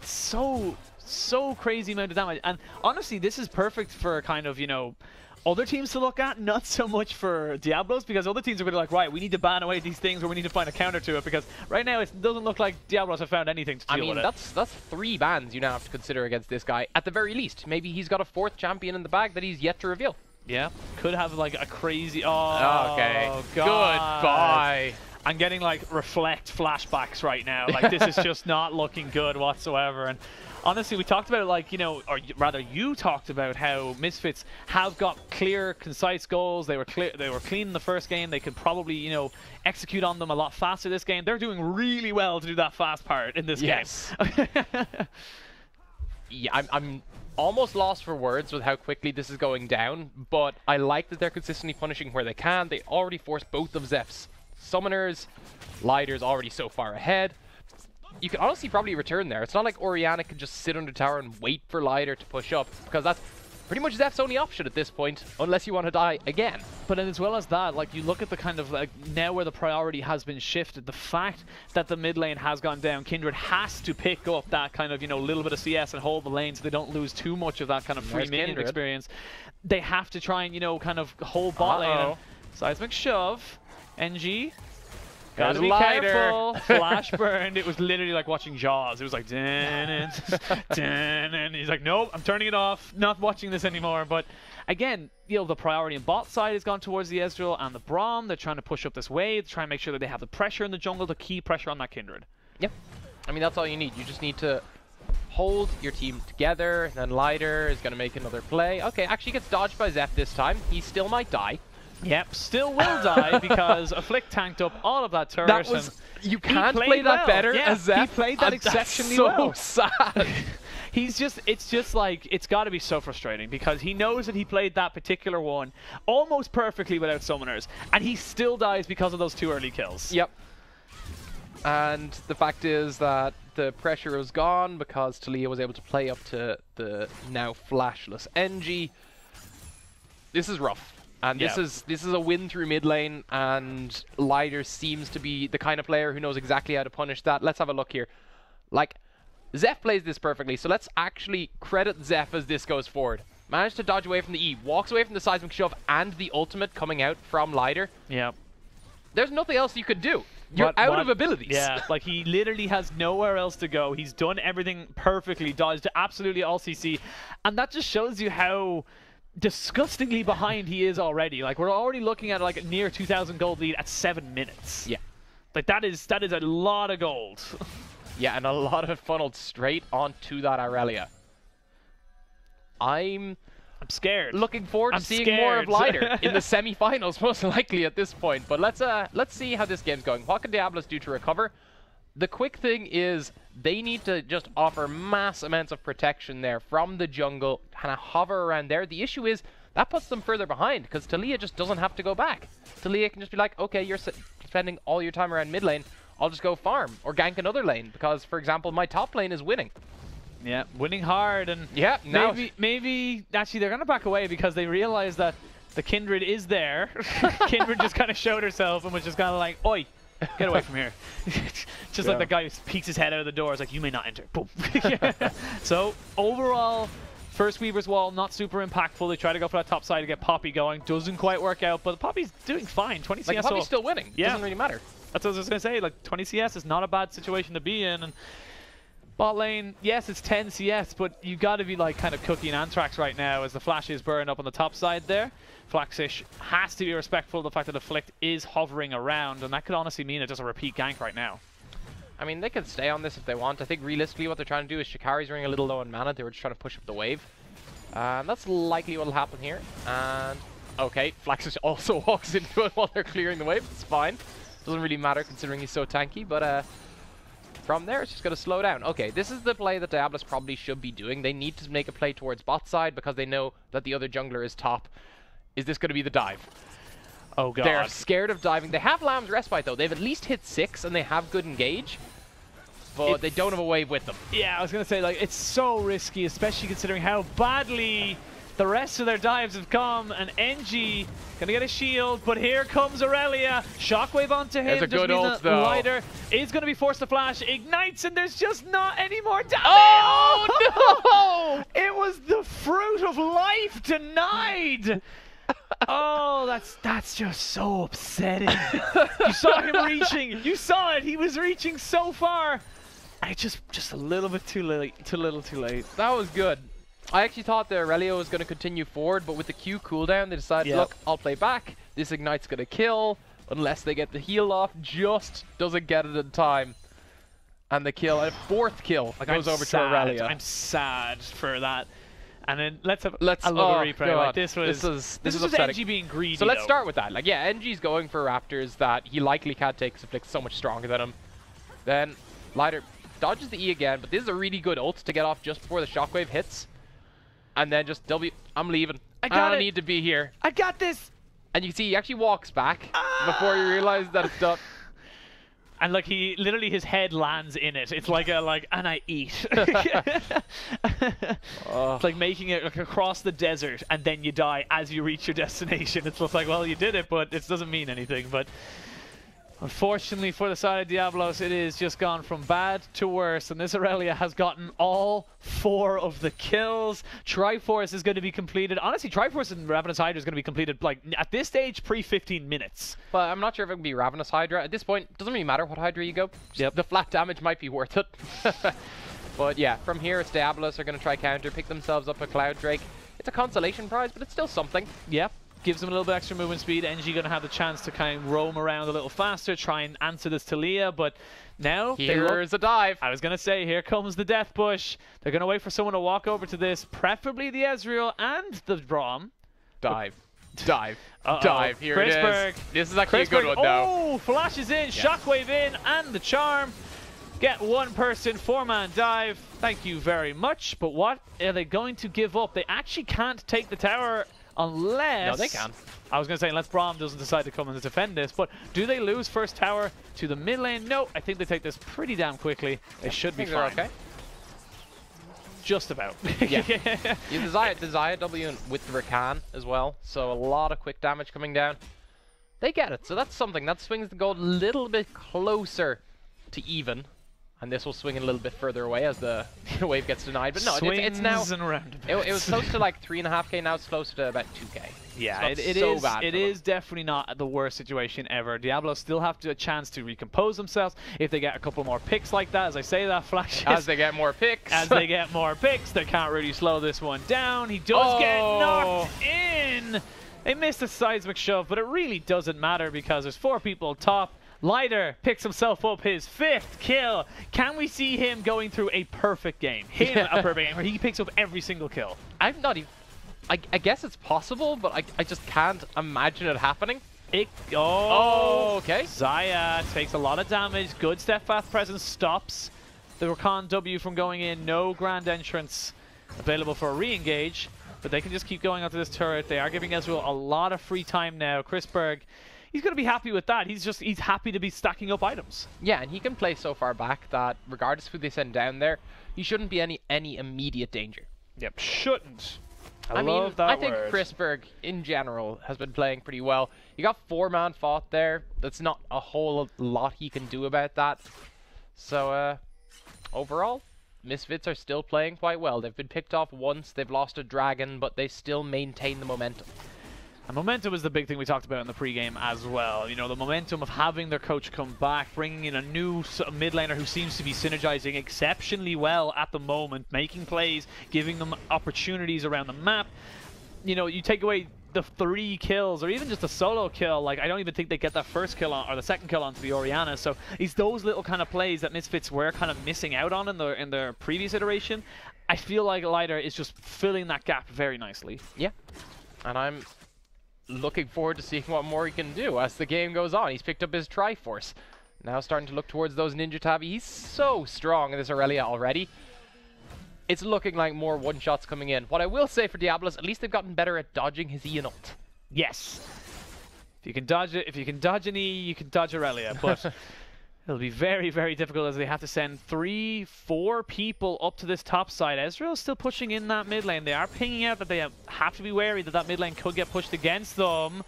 So crazy amount of damage. And honestly, this is perfect for kind of, you know, other teams to look at, not so much for Diabolos, because other teams are going to be like, right, we need to ban away these things, or we need to find a counter to it, because right now it doesn't look like Diabolos have found anything to deal with it. That's 3 bans you now have to consider against this guy, at the very least. Maybe he's got a 4th champion in the bag that he's yet to reveal. Yeah, could have like a crazy... okay, God. Goodbye. I'm getting like reflect flashbacks right now. Like this is just not looking good whatsoever. And honestly, we talked about like, you know, or rather you talked about how Misfits have got clear, concise goals. They were clean in the first game. They could probably, you know, execute on them a lot faster this game. They're doing really well to do that fast part in this game. Yeah, I'm almost lost for words with how quickly this is going down, but I like that they're consistently punishing where they can. They already forced both of Zeph's summoners. Lider's already so far ahead. You can honestly probably return there. It's not like Orianna can just sit under tower and wait for Lider to push up, because that's pretty much Zeph's only option at this point, unless you want to die again. But then as well as that, like you look at the kind of like now where the priority has been shifted, the fact that the mid lane has gone down, Kindred has to pick up that kind of, you know, little bit of CS and hold the lane so they don't lose too much of that kind of free minion experience. They have to try and, you know, kind of hold bot lane. And seismic shove. NG. Gotta be careful. Flash burned. It was literally like watching Jaws. It was like, and he's like, nope, I'm turning it off. Not watching this anymore. But again, you know, the priority on bot side has gone towards the Ezreal and the Braum. They're trying to push up this wave, try and make sure that they have the pressure in the jungle to keep pressure on that Kindred. Yep. I mean, that's all you need. You just need to hold your team together. Then Lider is going to make another play. Okay, actually gets dodged by Zeph this time. He still might die. Yep, still will die because Afflict tanked up all of that turret. That was, you can't play that better as Zeph. He played that exceptionally well. That's so sad. It's just like, it's got to be so frustrating because he knows that he played that particular one almost perfectly without summoners, and he still dies because of those 2 early kills. Yep. And the fact is that the pressure was gone because Talia was able to play up to the now flashless NG. This is rough. And this is a win through mid lane, and Lider seems to be the kind of player who knows exactly how to punish that. Let's have a look here. Like, Zeph plays this perfectly, so let's actually credit Zeph as this goes forward. Managed to dodge away from the E, walks away from the seismic shove and the ultimate coming out from Lider. Yeah. There's nothing else you could do. You're out of abilities. Yeah, like he literally has nowhere else to go. He's done everything perfectly, dodged absolutely all CC, and that just shows you how disgustingly behind he is already. Like we're already looking at like a near 2,000 gold lead at 7 minutes. Yeah, like that is a lot of gold. Yeah, and a lot of it funneled straight onto that Aurelia. I'm scared. Looking forward to seeing more of Lighter in the semi-finals, most likely at this point. But let's see how this game's going. What can Diabolus do to recover? The quick thing is they need to just offer mass amounts of protection there from the jungle, kind of hover around there. The issue is that puts them further behind because Taliyah just doesn't have to go back. Taliyah can just be like, okay, you're spending all your time around mid lane. I'll just go farm or gank another lane because, for example, my top lane is winning. Yeah, winning hard, and yeah, maybe actually they're gonna back away because they realize that the Kindred is there. Kindred just kind of showed herself and was just kind of like, "Oi, get away from here!" Just like the guy who peeks his head out of the door is like, "You may not enter." Boom. So overall, first Weaver's Wall not super impactful. They try to go for that top side to get Poppy going, doesn't quite work out, but Poppy's doing fine. 20 CS. Like Poppy's still winning. Yeah. Doesn't really matter. That's what I was gonna say. Like 20 CS is not a bad situation to be in, and bot lane, yes, it's 10 CS, but you got to be like kind of cooking Anthrax right now as the flashes burn up on the top side there. Flaxish has to be respectful of the fact that Afflict is hovering around, and that could honestly mean it's just a repeat gank right now. I mean, they can stay on this if they want. I think realistically what they're trying to do is Shikari's running a little low on mana. They were just trying to push up the wave. That's likely what will happen here. And okay, Flaxish also walks into it while they're clearing the wave. It's fine. Doesn't really matter considering he's so tanky, but from there, it's just going to slow down. Okay, this is the play that Diabolus probably should be doing. They need to make a play towards bot side because they know that the other jungler is top. Is this going to be the dive? Oh, God. They're scared of diving. They have Lamb's Respite, though. They've at least hit 6, and they have good engage. But they don't have a wave with them. Yeah, I was going to say, like, it's so risky, especially considering how badly the rest of their dives have come, and NG gonna get a shield, but here comes Aurelia. Shockwave onto him. There's a good ult, though. Lighter is gonna be forced to flash, ignites, and there's just not any more damage. Oh, no! It was the fruit of life denied. Oh, that's just so upsetting. You saw him reaching. You saw it. He was reaching so far. I just a little bit too late. Too little, too late. That was good. I actually thought the Aurelia was going to continue forward, but with the Q cooldown, they decided, look, I'll play back. This Ignite's going to kill, unless they get the heal off. Just doesn't get it in time. And the kill, a 4th kill, goes over to Aurelia. I'm sad for that. And then let's have a look at replay. Like, this was upsetting. NG being greedy. So let's start with that. Like, yeah, NG's going for Raptors that he likely can't take because Afflict's so much stronger than him. Then Lighter dodges the E again, but this is a really good ult to get off just before the Shockwave hits. And then just I'm leaving. I don't need to be here. I got this. And you see, he actually walks back before you realize that it's done. And like literally his head lands in it. It's like and I eat. It's like making it like across the desert and then you die as you reach your destination. It's just like, well, you did it, but it doesn't mean anything. But unfortunately for the side of Diabolos, it is just gone from bad to worse, and this Aurelia has gotten all 4 of the kills. Triforce is going to be completed. Honestly, Triforce and Ravenous Hydra is going to be completed, like, at this stage, pre-15 minutes. But I'm not sure if it can be Ravenous Hydra. At this point, it doesn't really matter what Hydra you go. The flat damage might be worth it. But yeah, from here, it's Diabolos are going to try counter, pick themselves up a Cloud Drake. It's a consolation prize, but it's still something. Yeah. Gives them a little bit extra movement speed. NG going to have the chance to kind of roam around a little faster, try and answer this Taliyah, but now here's a dive. I was going to say, here comes the death push. They're going to wait for someone to walk over to this, preferably the Ezreal and the Braum. Dive. Dive. Dive. Here it is. This is actually a good one, though. Oh, flashes in, Shockwave in, and the charm. Get one person, 4-man dive. Thank you very much. But what are they going to give up? They actually can't take the tower unless... No, they can. I was going to say, unless Braum doesn't decide to come and defend this, but do they lose first tower to the mid lane? No, I think they take this pretty damn quickly. They should be fine. Okay. Just about. Yeah. You desire W with the Rakan as well, so a lot of quick damage coming down. They get it, so that's something. That swings the gold a little bit closer to even. And this will swing it a little bit further away as the wave gets denied. But no, it's now... It was close to like 3.5k, now it's closer to about 2k. Yeah, it is definitely not the worst situation ever. Diabolos still have a chance to recompose themselves if they get a couple more picks like that. As I say that, Flash. As they get more picks. As they get more picks, they can't really slow this one down. He does get knocked in. They missed a seismic shove, but it really doesn't matter because there's 4 people top. Lighter picks himself up his 5th kill. Can we see him going through a perfect game? A perfect game where he picks up every single kill. I'm not even... I guess it's possible, but I just can't imagine it happening. Okay. Xayah takes a lot of damage. Good steadfast presence stops the Rakan W from going in. No grand entrance available for a re-engage, but they can just keep going onto this turret. They are giving Ezreal a lot of free time now. Chrisberg, he's going to be happy with that. He's happy to be stacking up items. Yeah, and he can play so far back that regardless of who they send down there, he shouldn't be any immediate danger. Yep, shouldn't. I mean, I think Chrisberg, in general, has been playing pretty well. You got 4-man fought there. That's not a whole lot he can do about that. So, overall, Misfits are still playing quite well. They've been picked off once, they've lost a dragon, but they still maintain the momentum. And momentum is the big thing we talked about in the pregame as well. You know, the momentum of having their coach come back, bringing in a new mid laner who seems to be synergizing exceptionally well at the moment, making plays, giving them opportunities around the map. You know, you take away the 3 kills or even just a solo kill, like I don't even think they get that first kill on or the second kill onto the Orianna. So it's those little kind of plays that Misfits were kind of missing out on in their previous iteration. I feel like Lighter is just filling that gap very nicely. Yeah, and I'm looking forward to seeing what more he can do as the game goes on. He's picked up his Triforce. Now starting to look towards those Ninja Tabi. He's so strong in this Aurelia already. It's looking like more one-shots coming in. What I will say for Diabolos, at least they've gotten better at dodging his E and ult. Yes. If you can dodge it, if you can dodge an E, you can dodge Aurelia. But it'll be very, very difficult as they have to send 3-4 people up to this top side. Ezreal's still pushing in that mid lane. They are pinging out that they have to be wary that mid lane could get pushed against them.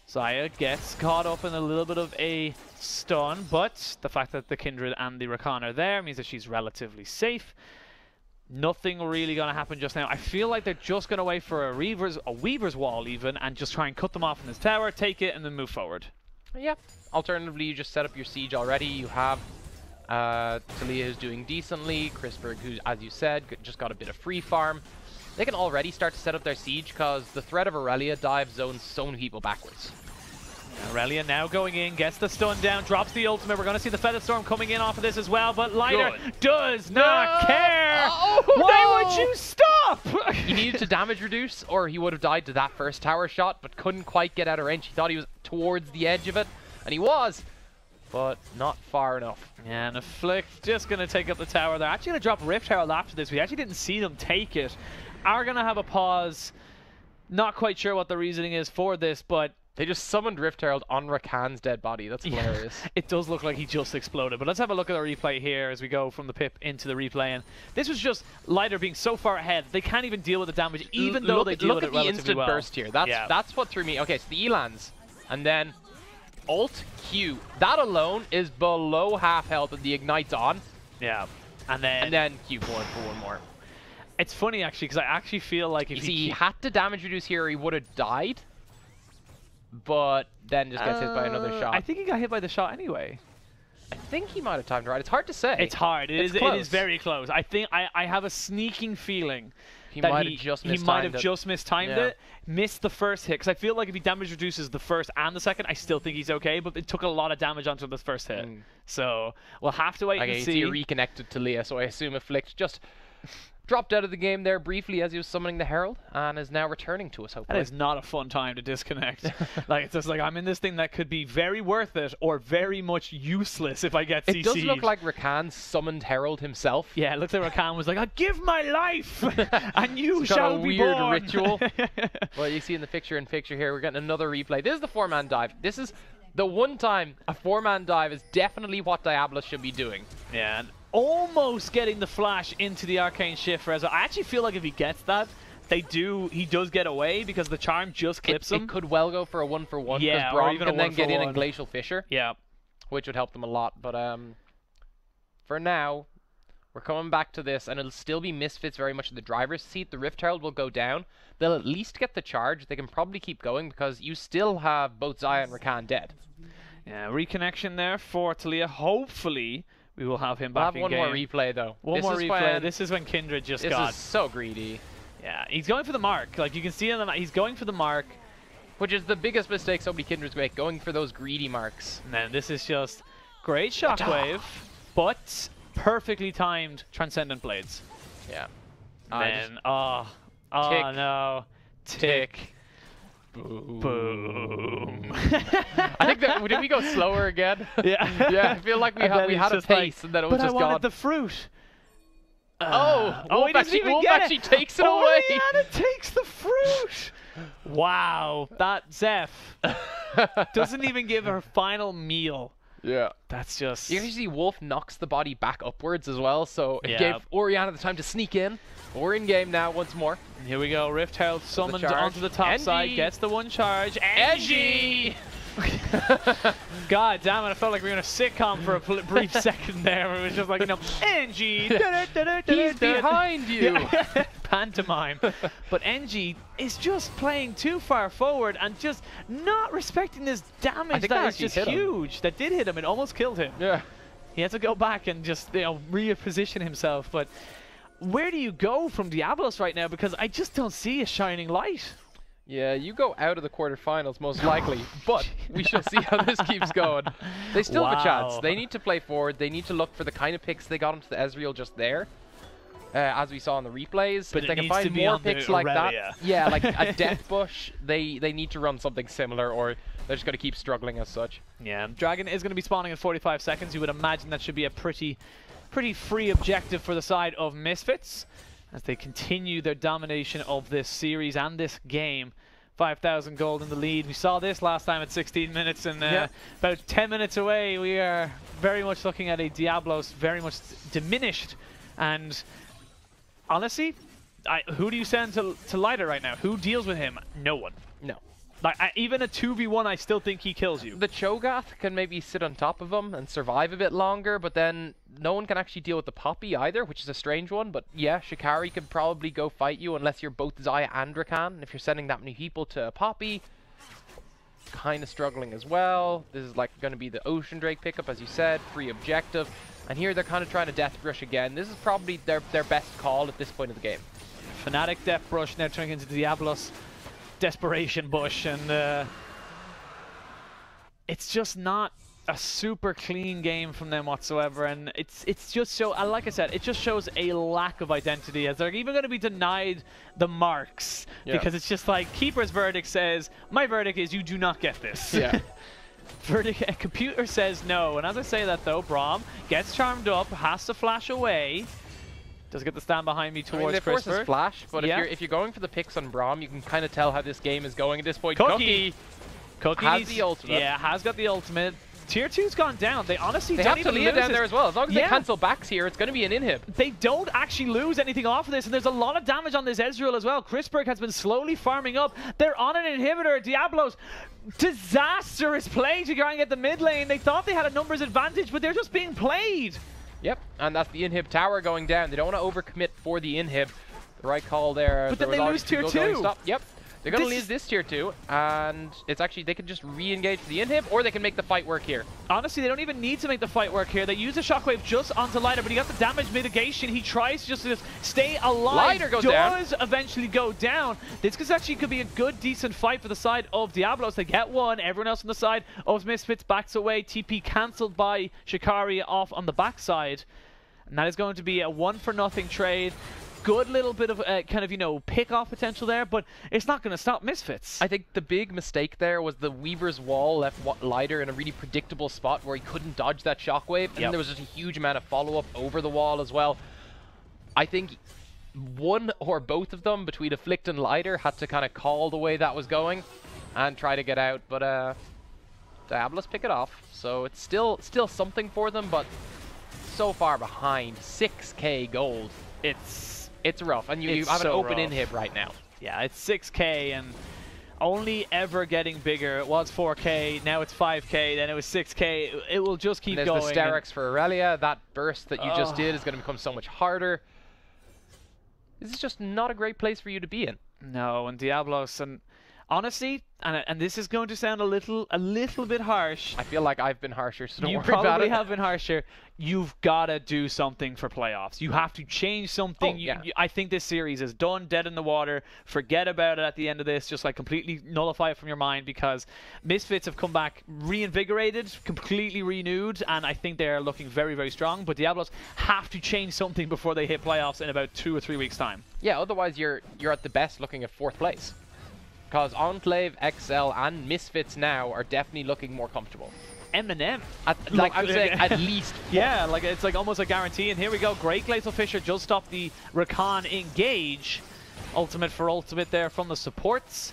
Xayah gets caught up in a little bit of a stun, but the fact that the Kindred and the Rakan are there means that she's relatively safe. Nothing really going to happen just now. I feel like they're just going to wait for a Weaver's wall even and just try and cut them off in this tower, take it, and then move forward. Yeah. Alternatively, you just set up your siege already. You have Talia who's doing decently. Chrisberg, who, as you said, just got a bit of free farm. They can already start to set up their siege because the threat of Aurelia dive zones so many people backwards. Aurelia now going in, gets the stun down, drops the ultimate. We're going to see the Feather Storm coming in off of this as well, but Lighter does not care. Why would you stop? He needed to damage reduce or he would have died to that first tower shot, but couldn't quite get out of range. He thought he was towards the edge of it, and he was, but not far enough. Yeah, and Afflict just going to take up the tower. They're actually going to drop Rift Herald after this. We actually didn't see them take it. Are going to have a pause. Not quite sure what the reasoning is for this, but they just summoned Rift Herald on Rakan's dead body. That's hilarious. Yeah, it does look like he just exploded. But let's have a look at the replay here as we go from the pip into the replay. And this was just Lighter being so far ahead, they can't even deal with the damage, even though they deal with it relatively well. Look at the instant burst here. That's what threw me. Okay, so the E-lands. And then Alt Q. That alone is below half health and the Ignite's on. Yeah. And then Q4 for one more. It's funny, actually, because I actually feel like if he had to damage reduce here, he would have died. But then just gets hit by another shot. I think he got hit by the shot anyway. I think he might have timed it right. It's hard to say. It's hard. It is very close. I think I have a sneaking feeling he might have just mistimed it, missed the first hit. Because I feel like if he damage reduces the first and the second, I still think he's okay. But it took a lot of damage onto the first hit. So we'll have to wait and see. He reconnected to Leah, so I assume Afflict just dropped out of the game there briefly as he was summoning the Herald and is now returning to us, hopefully. That is not a fun time to disconnect. Like, it's just like, I'm in this thing that could be very worth it or very much useless if I get CC'd. It does look like Rakan summoned Herald himself. Yeah, it looks like Rakan was like, I give my life and you shall be born. Weird ritual. Well, you see in the picture-in-picture here, we're getting another replay. This is the 4-man dive. This is the one time a 4-man dive is definitely what Diabolos should be doing. Yeah, and almost getting the flash into the arcane shift for Ezreal. I actually feel like if he gets that, he does get away because the charm just clips him. It could well go for a 1-for-1 yeah, because Braum or even can then get in and Glacial Fissure. Yeah. Which would help them a lot, but for now, we're coming back to this, and it'll still be Misfits very much in the driver's seat. The Rift Herald will go down. They'll at least get the charge. They can probably keep going because you still have both Xayah and Rakan dead. Yeah, reconnection there for Talia. Hopefully, we will have him back in game. We'll have one more replay, though. One more replay. This is when Kindred just got... This is so greedy. Yeah, he's going for the mark. Like, you can see on the map, he's going for the mark. Which is the biggest mistake so many Kindreds make, going for those greedy marks. And then this is just great shockwave, but perfectly timed Transcendent Blades. Yeah. And oh no. Tick. Boom. I think that, did we go slower again? Yeah. Yeah, I feel like we had a pace and then it was just gone. But I wanted the fruit. Wolf actually takes it away. Yeah, it takes the fruit. Wow, that Zeph doesn't even give her final meal. Yeah. That's just... You can see Wolf knocks the body back upwards as well, so it Yeah. gave Orianna the time to sneak in. We're in game now once more. Here we go, Rift Herald summoned onto the top side, gets the one charge. Edgy! God damn it, I felt like we were in a sitcom for a brief second there. It was just like, you know, NG. He's behind you. Pantomime. But NG is just playing too far forward and just not respecting this damage that is just huge. That did hit him. It almost killed him. Yeah. He had to go back and just, you know, reposition himself. But where do you go from Diabolus right now? Because I just don't see a shining light. Yeah, you go out of the quarterfinals most likely, but we shall see how this keeps going. They still have a chance. They need to play forward. They need to look for the kind of picks they got into the Ezreal just there, as we saw in the replays. But if they can find more picks like that, yeah, like a Death Bush, they need to run something similar, or they're just going to keep struggling as such. Yeah, Dragon is going to be spawning in 45 seconds. You would imagine that should be a pretty free objective for the side of Misfits, as they continue their domination of this series and this game. 5,000 gold in the lead. We saw this last time at 16 minutes, and about 10 minutes away, we are very much looking at a Diabolos very much diminished. And honestly, who do you send to Lighter right now? Who deals with him? No one. No. Like, even a 2v1, I still think he kills you. The Cho'Gath can maybe sit on top of him and survive a bit longer, but then no one can actually deal with the Poppy either, which is a strange one. But yeah, Shikari could probably go fight you unless you're both Xayah and Rakan. If you're sending that many people to Poppy, kind of struggling as well. This is like going to be the Ocean Drake pickup, as you said, free objective. And here they're kind of trying to Death Brush again. This is probably their best call at this point of the game. Fnatic Death Brush now turning into Diabolos Desperation Bush, and it's just not a super clean game from them whatsoever, and it's just so, like I said, it just shows a lack of identity, as they're even going to be denied the marks, because it's just like Keeper's verdict says, my verdict is you do not get this. Yeah. Verdict, a computer says no, and as I say that though, Braum gets charmed up, has to flash away. Does get the stand behind me towards they force his flash, but if you're going for the picks on Braum, you can kind of tell how this game is going at this point. Cookie has the ultimate. Yeah, has got the ultimate. Tier 2's gone down. They honestly don't have even Talia lose down there as well. As long as they Yeah. cancel backs here, it's going to be an inhib. They don't actually lose anything off of this, and there's a lot of damage on this Ezreal as well. Chrisberg has been slowly farming up. They're on an inhibitor. Diabolos, disastrous play to try and get the mid lane. They thought they had a numbers advantage, but they're just being played. Yep, and that's the inhib tower going down. They don't want to overcommit for the inhib. The right call there. But then they lose tier 2. Yep. They're going to lose this tier 2, and it's actually, they can just re-engage for the inhib, or they can make the fight work here. Honestly, they don't even need to make the fight work here. They use a shockwave just onto Lighter, but he got the damage mitigation. He tries just to stay alive. Lighter goes down. Does eventually go down. This could be a good, decent fight for the side of Diabolos. They get one. Everyone else on the side of Misfits backs away. TP cancelled by Shikari off on the backside. And that is going to be a 1-for-0 trade. Good little bit of kind of, you know, pick-off potential there, but it's not going to stop Misfits. I think the big mistake there was the Weaver's Wall left Lighter in a really predictable spot where he couldn't dodge that shockwave, and there was just a huge amount of follow-up over the wall as well. I think one or both of them, between Afflict and Lighter, had to kind of call the way that was going and try to get out, but Diabolos pick it off, so it's still something for them, but so far behind. 6k gold. It's rough, and you have an open inhib right now. Yeah, it's 6k, and only ever getting bigger. It was 4K, now it's 5K, then it was 6K. It will just keep going. There's the Sterex for Aurelia. That burst that you just did is going to become so much harder. This is just not a great place for you to be in. No, and Diabolos, and honestly, and this is going to sound a little bit harsh. I feel like I've been harsher, so don't worry about it. You probably have been harsher. You've got to do something for playoffs. You have to change something. Oh, yeah. I think this series is done, dead in the water. Forget about it at the end of this. Just like completely nullify it from your mind, because Misfits have come back reinvigorated, completely renewed, and I think they're looking very, very strong. But Diabolos have to change something before they hit playoffs in about 2 or 3 weeks' time. Yeah, otherwise you're at the best looking at 4th place. Because Enclave, XL, and Misfits now are definitely looking more comfortable. M&M. Like I'm saying, at least. Yeah, like it's like almost a guarantee. And here we go. Great Glacial Fisher just stopped the Rakan engage. Ultimate for ultimate there from the supports.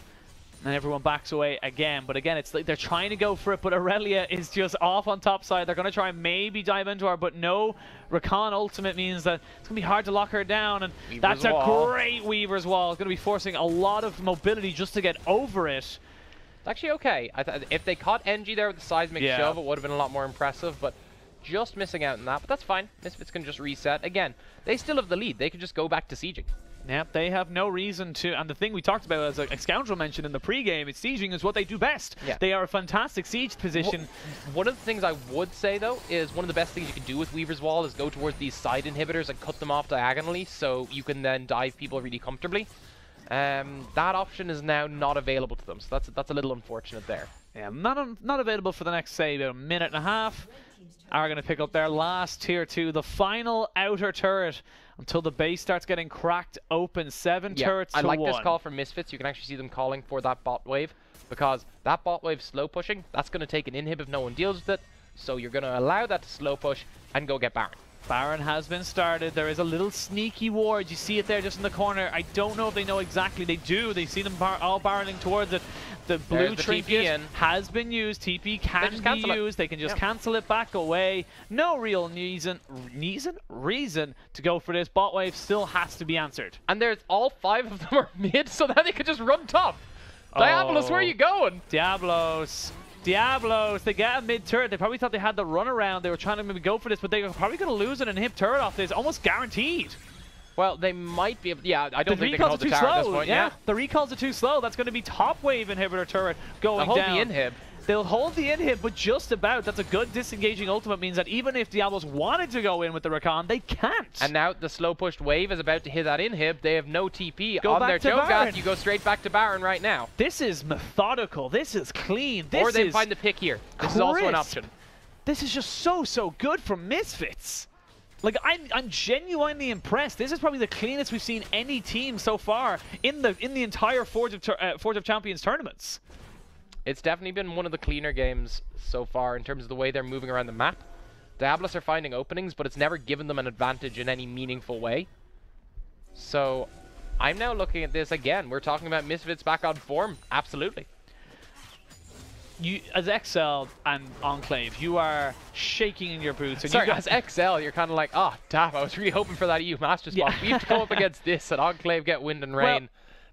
And everyone backs away again. But again, it's like they're trying to go for it, but Aurelia is just off on top side. They're going to try and maybe dive into her, but no. Rakan ultimate means that it's going to be hard to lock her down. And Weaver's that's wall. a great Weaver's Wall. It's going to be forcing a lot of mobility just to get over it. It's actually okay. If they caught NG there with the seismic shove, it would have been a lot more impressive, but just missing out on that. But that's fine. Misfits can just reset. Again, they still have the lead. They could just go back to sieging. Yep, they have no reason to, and the thing we talked about, as a Scoundrel mentioned in the pregame, is sieging is what they do best. Yeah. They are a fantastic siege position. One of the things I would say, though, is one of the best things you can do with Weaver's Wall is go towards these side inhibitors and cut them off diagonally, so you can then dive people really comfortably. That option is now not available to them, so that's a little unfortunate there. Yeah, not available for the next, say, about a minute and a half. Are going to pick up their last tier 2, the final outer turret, until the base starts getting cracked open. 7 turrets to 1. I like this call from Misfits. You can actually see them calling for that bot wave, because that bot wave slow pushing, that's going to take an inhib if no one deals with it. So you're going to allow that to slow push and go get Baron. Baron has been started. There is a little sneaky ward. You see it there just in the corner. I don't know if they know exactly. They do. They see them all barreling towards it. The blue trinket has been used. TP can be used. They can just cancel it back away. No real reason to go for this. Bot wave still has to be answered. And there's all 5 of them are mid, so that they could just run top. Diabolos, where are you going? Diabolos, they get a mid turret. They probably thought they had the run around. They were trying to maybe go for this, but they're probably going to lose an inhib turret off this. Almost guaranteed. Well, they might be able. Yeah, I don't think they can hold the tower at this point. Yeah, the recalls are too slow. That's going to be top wave inhibitor turret going down. They'll hold the inhib. They'll hold the inhib, but just about. That's a good disengaging ultimate, means that even if Diabolos wanted to go in with the Rakan, they can't. And now the slow pushed wave is about to hit that inhib. They have no TP on their Cho'Gath. You go straight back to Baron right now. This is methodical. This is clean. Or they find the pick here. This is also an option. This is just so good from Misfits. Like, I'm genuinely impressed. This is probably the cleanest we've seen any team so far in the entire Forge of Champions tournaments. It's definitely been one of the cleaner games so far in terms of the way they're moving around the map. Diabolos are finding openings, but it's never given them an advantage in any meaningful way. So I'm now looking at this again. We're talking about Misfits back on form. Absolutely. You, as XL and Enclave, you are shaking in your boots. And sorry, as XL, you're kind of like, oh, damn, I was really hoping for that EU Master spot. We have to come up against this, and Enclave get wind and rain. Well,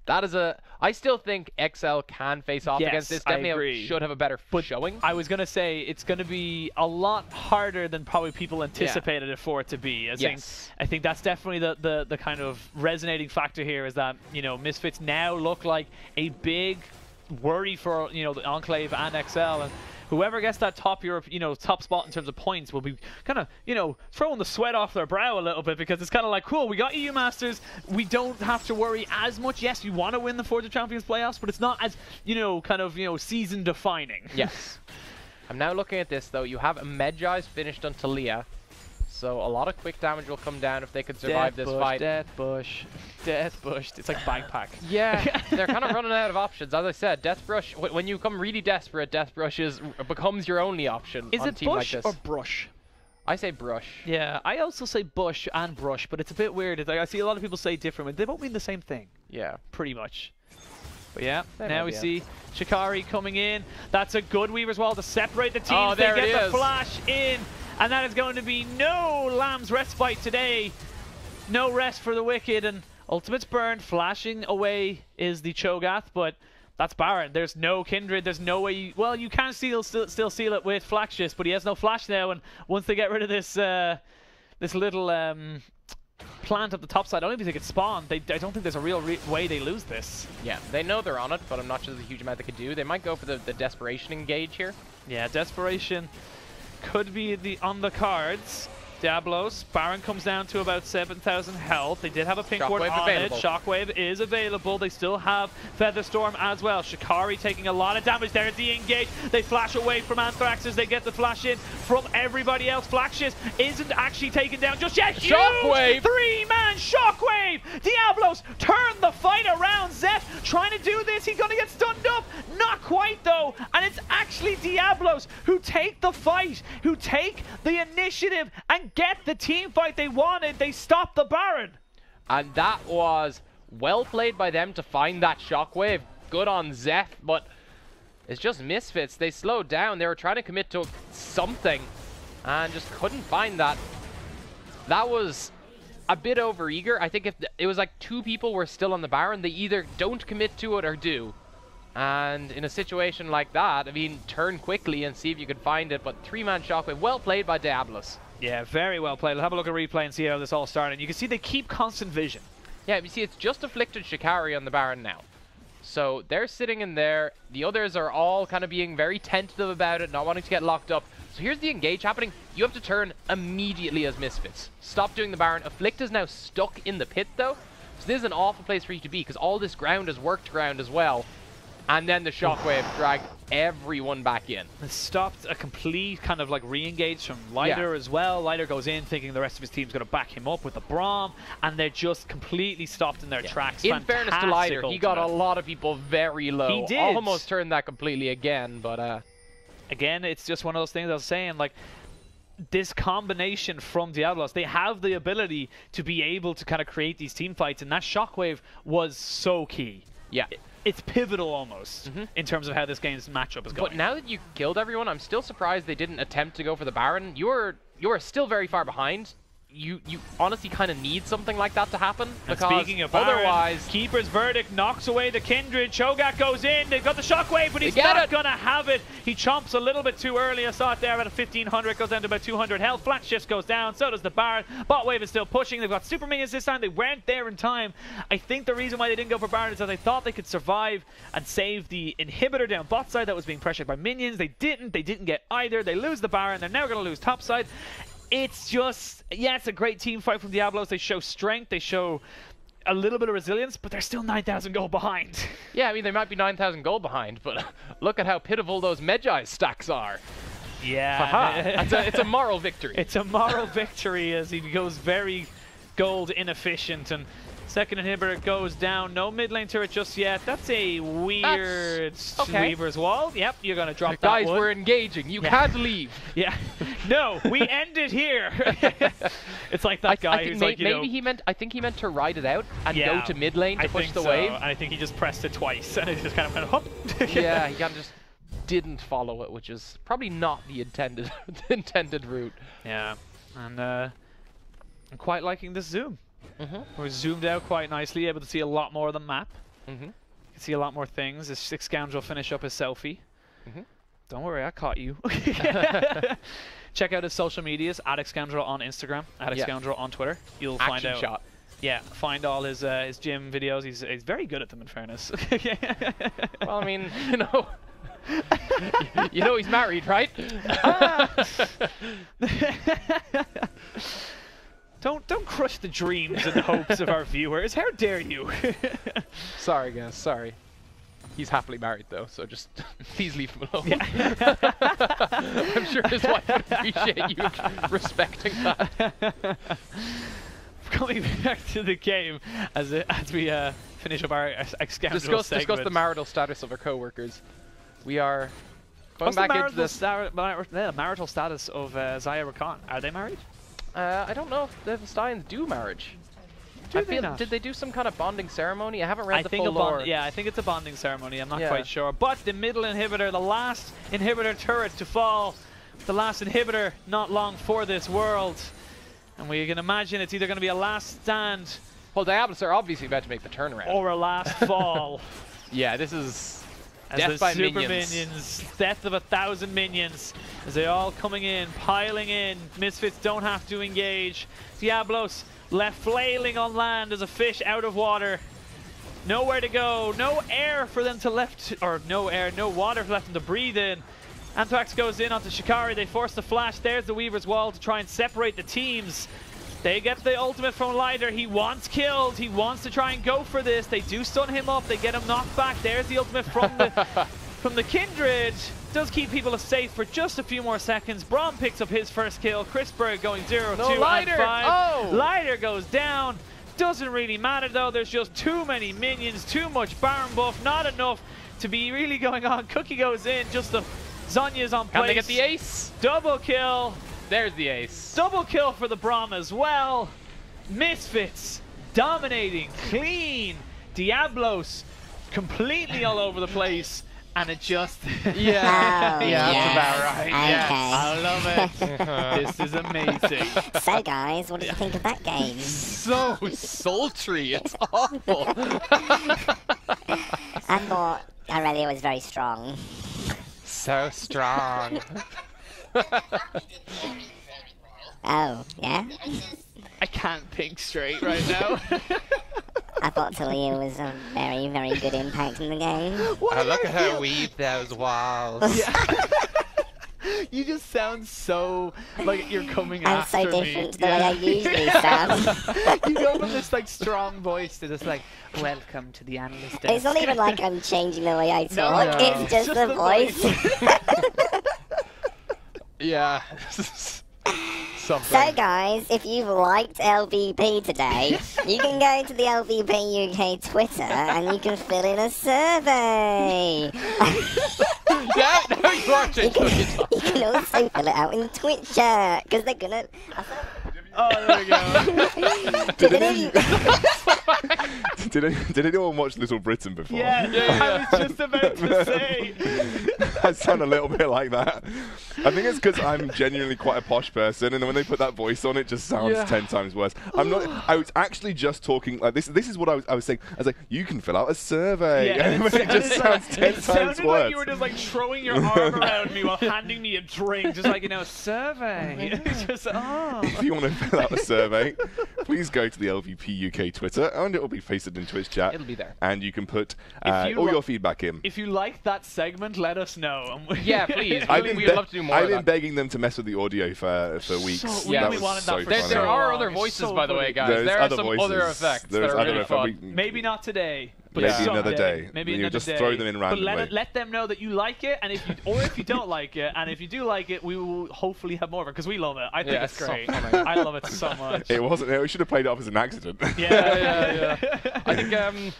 that is I still think XL can face off against this. Definitely should have a better showing. I was going to say, it's going to be a lot harder than probably people anticipated it for it to be. I think that's definitely the kind of resonating factor here, is that, you know, Misfits now look like a big worry for, you know, the Enclave and XL, and whoever gets that top top spot in terms of points will be kind of, you know, throwing the sweat off their brow a little bit, because it's kind of like, cool, we got EU Masters, we don't have to worry as much. Yes, you want to win the Forge of Champions playoffs, but it's not as, you know, kind of, you know, season defining. Yes. I'm now looking at this though. You have a Medjai's finished on Talia, so a lot of quick damage will come down if they could survive this fight. Death Bush. It's like Backpack. Yeah, they're kind of running out of options. As I said, Death Brush, when you become really desperate, Death Brush becomes your only option on a team like this. Is it Bush or Brush? I say Brush. Yeah, I also say Bush and Brush, but it's a bit weird. I see a lot of people say different. They both mean the same thing. Yeah. Pretty much. But yeah, now we see Shikari coming in. That's a good Weaver's Wall to separate the teams. Oh, there they get the flash in. And that is going to be no Lamb's Respite today. No rest for the Wicked. And Ultimate's burned. Flashing away is the Cho'Gath, but That's Baron. There's no Kindred. There's no way. Well, you can still seal it with Flaxius, but he has no flash now. And once they get rid of this this little plant at the top side, I don't even think it's spawned. I don't think there's a real way they lose this. Yeah, they know they're on it, but I'm not sure there's a huge amount they could do. They might go for the desperation engage here. Yeah, desperation could be on the cards. Diabolos. Baron comes down to about 7,000 health. They did have a pink ward on it. Shockwave is available. They still have Featherstorm as well. Shikari taking a lot of damage there. The engage. They flash away from Anthrax as they get the flash in from everybody else. Flaxius isn't actually taken down just yet. Shockwave! 3-man Shockwave! Diabolos turn the fight around. Zeph trying to do this. He's going to get stunned up. Not quite though. And it's actually Diabolos who take the fight, who take the initiative and get the team fight they wanted. They stopped the Baron. And that was well played by them to find that Shockwave. Good on Zeph, but it's just Misfits. They slowed down. They were trying to commit to something and just couldn't find that. That was a bit overeager. I think if it was like 2 people were still on the Baron, they either don't commit to it or do. And in a situation like that, I mean, turn quickly and see if you can find it. But 3-man Shockwave, well played by Diabolos. Yeah, very well played. We'll have a look at replay and see how this all started. You can see they keep constant vision. Yeah, you see it's just afflicted Shikari on the Baron now. So they're sitting in there. The others are all kind of being very tentative about it, not wanting to get locked up. So here's the engage happening. You have to turn immediately as Misfits. Stop doing the Baron. Afflict is now stuck in the pit though. So this is an awful place for you to be because all this ground is worked ground as well. And then the Shockwave dragged everyone back in. It stopped a complete kind of like re-engage from Lighter as well. Lighter goes in thinking the rest of his team's going to back him up with the Braum, and they're just completely stopped in their tracks. In fairness to Lighter, he got a lot of people very low. He did. Almost turned that completely again, but again, it's just one of those things I was saying, like, this combination from Diabolos, they have the ability to be able to kind of create these team fights, and that Shockwave was so key. Yeah. It's pivotal almost in terms of how this game's matchup is going. But now that you killed everyone, I'm still surprised they didn't attempt to go for the Baron. You're still very far behind. You honestly kind of need something like that to happen. And because speaking of Baron, otherwise, Keeper's Verdict knocks away the Kindred. Cho'Gath goes in. They've got the Shockwave, but he's not going to have it. He chomps a little bit too early. I saw it there at a 1500. Goes down to about 200 health. Flat shifts goes down. So does the Baron. Bot wave is still pushing. They've got super minions this time. They weren't there in time. I think the reason why they didn't go for Baron is that they thought they could survive and save the inhibitor down bot side that was being pressured by minions. They didn't. They didn't get either. They lose the Baron. They're now going to lose top side. It's just, yeah, it's a great team fight from Diabolos. They show strength, they show a little bit of resilience, but they're still 9,000 gold behind. Yeah, I mean, they might be 9,000 gold behind, but look at how pitiful those Magi stacks are. Yeah. It's a moral victory. It's a moral victory as he goes very gold inefficient, and second inhibitor goes down. No mid lane turret just yet. That's a weird Weaver's Wall. Yep, you're going to drop that guys, one. we're engaging. You can't leave. Yeah. No, we end it here. It's like that guy who's like, I think he meant to ride it out and go to mid lane to push the wave. And I think he just pressed it twice and it just kind of went, hop. Yeah, he kind of just didn't follow it, which is probably not the intended route. Yeah. And I'm quite liking this zoom. We're zoomed out quite nicely, able to see a lot more of the map. You can see a lot more things. This Six Scoundrel finish up his selfie. Don't worry, I caught you. Check out his social medias, @Scoundrel on Instagram, @Scoundrel on Twitter. You'll find out. Shot. Yeah, find all his gym videos. He's very good at them, in fairness. Well, I mean, you know he's married, right? Don't crush the dreams and hopes of our viewers. How dare you? Sorry, guys. Sorry. He's happily married, though, so just please leave him alone. Yeah. I'm sure his wife would appreciate you respecting that. Coming back to the game as we finish up our Scoundrel segment. Discuss the marital status of our co-workers. We are going back into this. The marital status of Xayah Rakan. Are they married? I don't know if the Steins do marriage. Did they do some kind of bonding ceremony? I haven't read the full lore. Yeah, I think it's a bonding ceremony. I'm not quite sure. But the middle inhibitor, the last inhibitor turret to fall, the last inhibitor not long for this world. And we can imagine it's either going to be a last stand. Well, Diabolos are obviously about to make the turnaround. Or a last fall. Yeah, this is As Death the by super minions. death of 1,000 minions, as they all coming in, piling in. Misfits don't have to engage. Diabolos left flailing on land as a fish out of water. Nowhere to go, no air for them to left, or no air, no water for them to breathe in. Anthrax goes in onto Shikari, they force the flash. There's the Weaver's Wall to try and separate the teams. They get the ultimate from Lider. He wants killed. He wants to try and go for this. They do stun him up. They get him knocked back. There's the ultimate from the from the Kindred. Does keep people safe for just a few more seconds. Braum picks up his first kill. Chrisberg going 0, 2, Lider. and 5. Oh. Lider goes down. Doesn't really matter though. There's just too many minions. Too much Baron buff. Not enough to be really going on. Cookie goes in. Just the Zonya's on place. Can they get the ace? Double kill. There's the ace. Double kill for the Braum as well. Misfits dominating, clean. Diabolos completely all over the place, and it just Yeah, Oh, yeah, yes. that's about right. Okay. I love it. This is amazing. So guys, what did you think of that game? So sultry. It's awful. I thought Aurelia was very strong. So strong. Oh, yeah? I can't think straight right now. I thought Talia was a very, very good impact in the game. Oh, look at her weave those walls. You just sound so like you're coming I'm after so me. different to the way I usually sound. You go from this like strong voice to this like, welcome to the analyst desk. It's not even like I'm changing the way I talk, no. it's just the the voice. Yeah. So guys, if you've liked LVP today, you can go to the LVP UK Twitter and you can fill in a survey. Yeah, no, you are changing. You can also fill it out in Twitch chat, because they're gonna... Oh, there we go. Did anyone watch Little Britain before? Yeah, I was just about to say. I sound a little bit like that. I think it's because I'm genuinely quite a posh person, and then when they put that voice on, it just sounds 10 times worse. I'm not. I was actually just talking like this. This is what I was saying. I was like, you can fill out a survey. Yeah, and it just sounds 10 times sounded worse. like you were just like throwing your arm around me while handing me a drink, just like, you know, survey. Just, If you want to fill out a survey, please go to the LVP UK Twitter, and it will be pasted in Twitch chat. It'll be there. And you can put If you all lo- your feedback in. If you like that segment, let us know. Yeah, please. I've Really, been we'd be- love to do more I've of been that. begging them to mess with the audio for weeks. So- Yeah, that we was wanted so that for funny. so There are long. other It's voices, so by the way, funny. guys. There's There are other some voices. other effects There's that are other really effects. fun. Maybe not today. But Maybe someday. another day. Maybe You another just day. throw them in But randomly. let them know that you like it, and if you don't like it, and if you do like it, we will hopefully have more of it because we love it. I think Yeah, it's it's so great. funny. I love it so much. It wasn't. We should have played it off as an accident. Yeah. I think,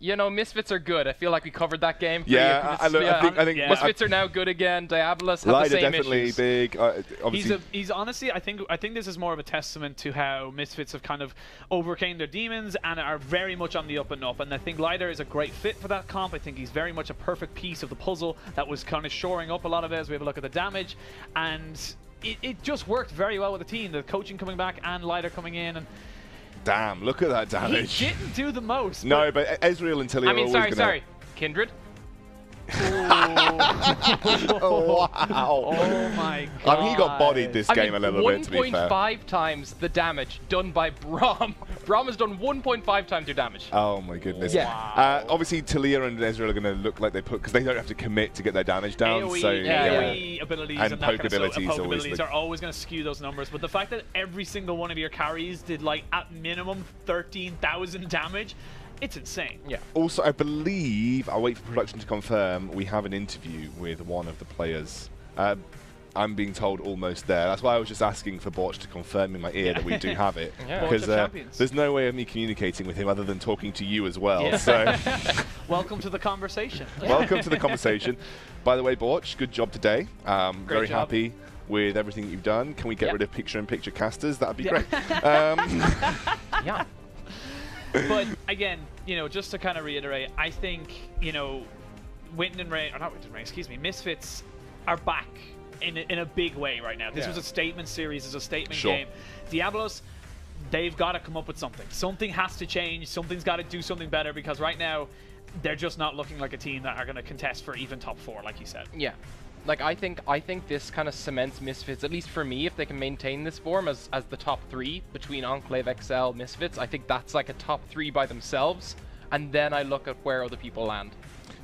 you know, Misfits are good. I feel like we covered that game. Yeah, I think Yeah. Misfits are now good again. Diabolos have the Lider same definitely issues. big. Obviously, He's honestly, I think this is more of a testament to how Misfits have kind of overcame their demons and are very much on the up and up. And I think Lider is a great fit for that comp. I think he's very much a perfect piece of the puzzle that was kind of shoring up a lot of it as we have a look at the damage. And it just worked very well with the team. The coaching coming back and Lider coming in. And damn, look at that damage. he didn't do the most. No, but Ezreal and Tilly I are mean, always sorry. Kindred? Oh, wow. Oh my god. I mean, he got bodied this game a little bit, to be fair. 1.5 times the damage done by Braum. Braum has done 1.5 times your damage. Oh my goodness. Yeah. Wow. Obviously, Talia and Ezreal are going to look like they put, because they don't have to commit to get their damage down. AoE, so AoE abilities And and, that poke kind of stuff, abilities poke always abilities look- are always going to skew those numbers. But the fact that every single one of your carries did like at minimum 13,000 damage, it's insane. Yeah. Also, I believe, I'll wait for production to confirm, we have an interview with one of the players. I'm being told almost there. That's why I was just asking for Borch to confirm in my ear that we do have it. Yeah. Borch of Because Champions. there's no way of me communicating with him other than talking to you as well. Yeah. So, Welcome to the conversation. welcome to the conversation. By the way, Borch, good job today. Very job. happy with everything you've done. Can we get Yep. rid of picture-in-picture casters? That'd be Yeah. great. Yeah. But again, you know, just to kind of reiterate, I think, you know, Misfits are back in a big way right now. This Yeah. was a statement series, it's a statement Sure. game. Diabolos, they've got to come up with something. Something has to change. Something's got to do something better because right now they're just not looking like a team that are going to contest for even top 4, like you said. Yeah. Like, I think this kind of cements Misfits, at least for me, if they can maintain this form as the top 3 between Enclave, XL, Misfits. I think that's like a top 3 by themselves, and then I look at where other people land.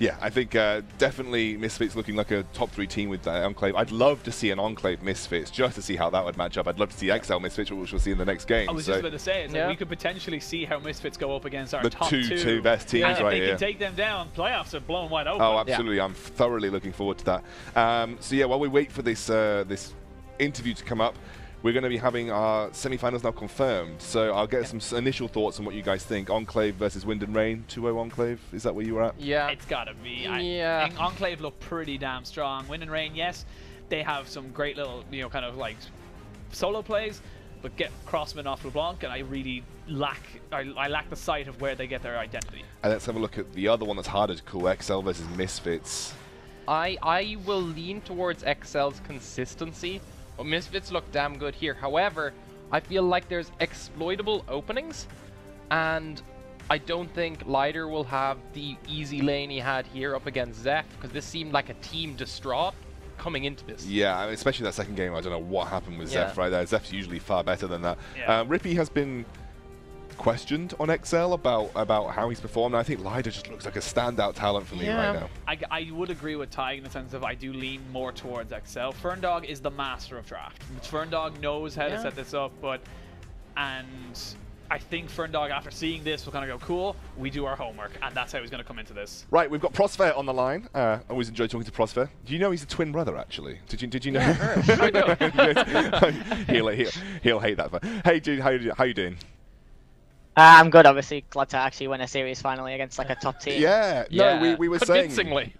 Yeah, I think definitely Misfits looking like a top 3 team with Enclave. I'd love to see an Enclave Misfits just to see how that would match up. I'd love to see XL Misfits, which we'll see in the next game. I was just about to say, like we could potentially see how Misfits go up against our the top two best teams and right if they here. can take them down, playoffs are blown wide open. Oh, absolutely. Yeah. I'm thoroughly looking forward to that. So yeah, while we wait for this this interview to come up, we're going to be having our semi-finals now confirmed. So I'll get some initial thoughts on what you guys think. Enclave versus Wind and Rain, 2-0 Enclave. Is that where you were at? Yeah. It's got to be. Yeah. Enclave look pretty damn strong. Wind and Rain, yes, they have some great little, kind of like solo plays, but get Crossman off LeBlanc, and I really lack the sight of where they get their identity. And let's have a look at the other one that's harder to call, XL versus Misfits. I will lean towards XL's consistency. Well, Misfits look damn good here. However, I feel like there's exploitable openings, and I don't think Lider will have the easy lane he had here up against Zeph, because this seemed like a team distraught coming into this. Yeah, I mean, especially that second game. I don't know what happened with Zeph right there. Zeph's usually far better than that. Yeah. Rippy has been questioned on XL about how he's performed. I think Lider just looks like a standout talent for me right now. I would agree with Ty in the sense of I do lean more towards XL. Ferndog is the master of draft. Ferndog knows how to set this up, and I think Ferndog, after seeing this, will kind of go, cool, we do our homework, and that's how he's going to come into this. Right, we've got Prosper on the line. I always enjoy talking to Prosper. Do you know he's a twin brother, actually? Did you know? Yeah, I know. he'll hate that. But hey, dude, how you doing? I'm good, obviously. Glad to actually win a series finally against like a top team. Yeah, no, we were saying convincingly.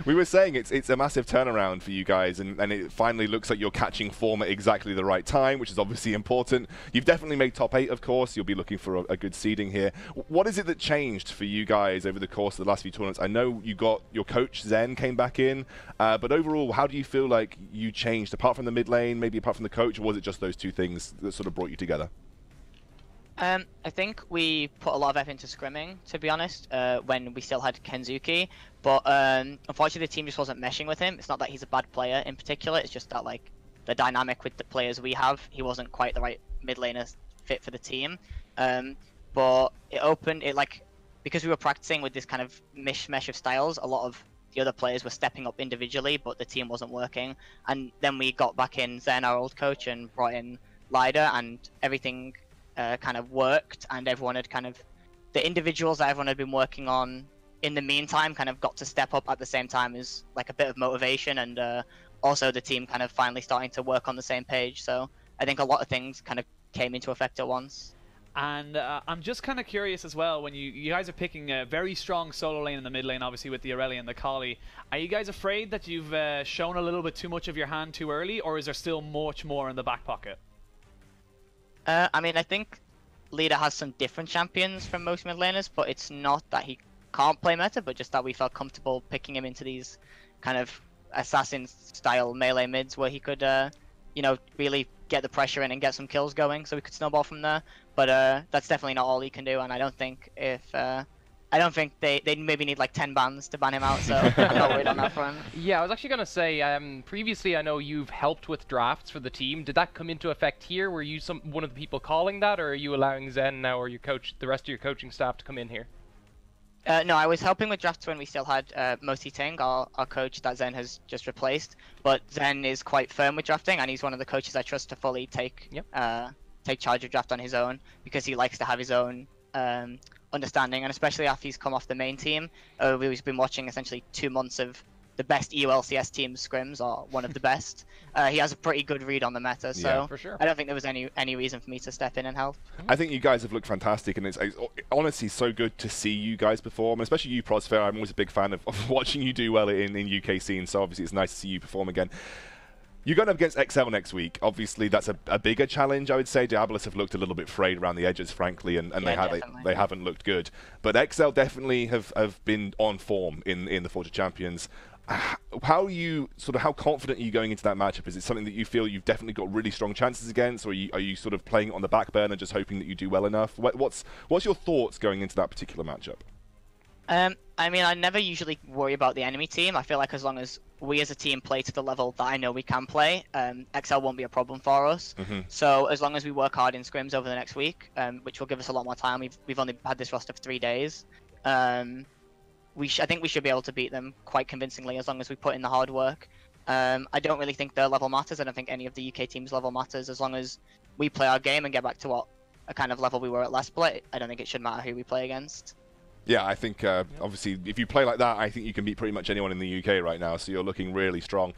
We were saying it's a massive turnaround for you guys, and it finally looks like you're catching form at exactly the right time, which is obviously important. You've definitely made top 8, of course. You'll be looking for a good seeding here. What is it that changed for you guys over the course of the last few tournaments? I know you got your coach Zen came back in, but overall, how do you feel like you changed apart from the mid lane, maybe apart from the coach, or was it just those two things that sort of brought you together? I think we put a lot of effort into scrimming, to be honest, when we still had Kenzuki. But unfortunately, the team just wasn't meshing with him. It's not that he's a bad player in particular. It's just that like the dynamic with the players we have, he wasn't quite the right mid laner fit for the team. But it opened it like because we were practicing with this kind of mishmash of styles. A lot of the other players were stepping up individually, but the team wasn't working. And then we got back in Zen, our old coach, and brought in Lider, and everything kind of worked, and everyone had kind of the individuals that everyone had been working on in the meantime kind of got to step up at the same time as like a bit of motivation, and also the team kind of finally starting to work on the same page. So I think a lot of things kind of came into effect at once. And I'm just kind of curious as well, when you guys are picking a very strong solo lane in the mid lane, obviously with the Aurelia and the Kali, are you guys afraid that you've shown a little bit too much of your hand too early, or is there still much more in the back pocket? I mean, I think Leader has some different champions from most mid laners, but it's not that he can't play meta, but just that we felt comfortable picking him into these kind of assassin-style melee mids where he could, really get the pressure in and get some kills going, so we could snowball from there. But that's definitely not all he can do, and I don't think they maybe need like 10 bans to ban him out, so I'm not worried on that front. Yeah, I was actually going to say, previously I know you've helped with drafts for the team. Did that come into effect here? Were you one of the people calling that, or are you allowing Zen now or the rest of your coaching staff to come in here? No, I was helping with drafts when we still had Moti Ting, our coach that Zen has just replaced. But Zen is quite firm with drafting, and he's one of the coaches I trust to fully take charge of draft on his own, because he likes to have his own understanding, and especially after he's come off the main team. We've been watching essentially 2 months of the best EULCS team scrims, or one of the best. He has a pretty good read on the meta, so for sure. I don't think there was any reason for me to step in and help. I think you guys have looked fantastic, and it's honestly so good to see you guys perform, and especially you, Prosper. I'm always a big fan of watching you do well in UK scene, so obviously it's nice to see you perform again. You're going up against XL next week. Obviously, that's a bigger challenge, I would say. DIABOLUS have looked a little bit frayed around the edges, frankly, and they haven't looked good. But XL definitely have been on form in the Forge of Champions. How confident are you going into that matchup? Is it something that you feel you've definitely got really strong chances against, or are you sort of playing it on the back burner, just hoping that you do well enough? What's your thoughts going into that particular matchup? I mean, I never usually worry about the enemy team. I feel like as long as we as a team play to the level that I know we can play, XL won't be a problem for us. So as long as we work hard in scrims over the next week, which will give us a lot more time, we've only had this roster for 3 days. I think we should be able to beat them quite convincingly as long as we put in the hard work. I don't really think their level matters. I don't think any of the UK team's level matters. As long as we play our game and get back to what a kind of level we were at last split, I don't think it should matter who we play against. Yeah, I think obviously if you play like that, I think you can beat pretty much anyone in the UK right now, so you're looking really strong.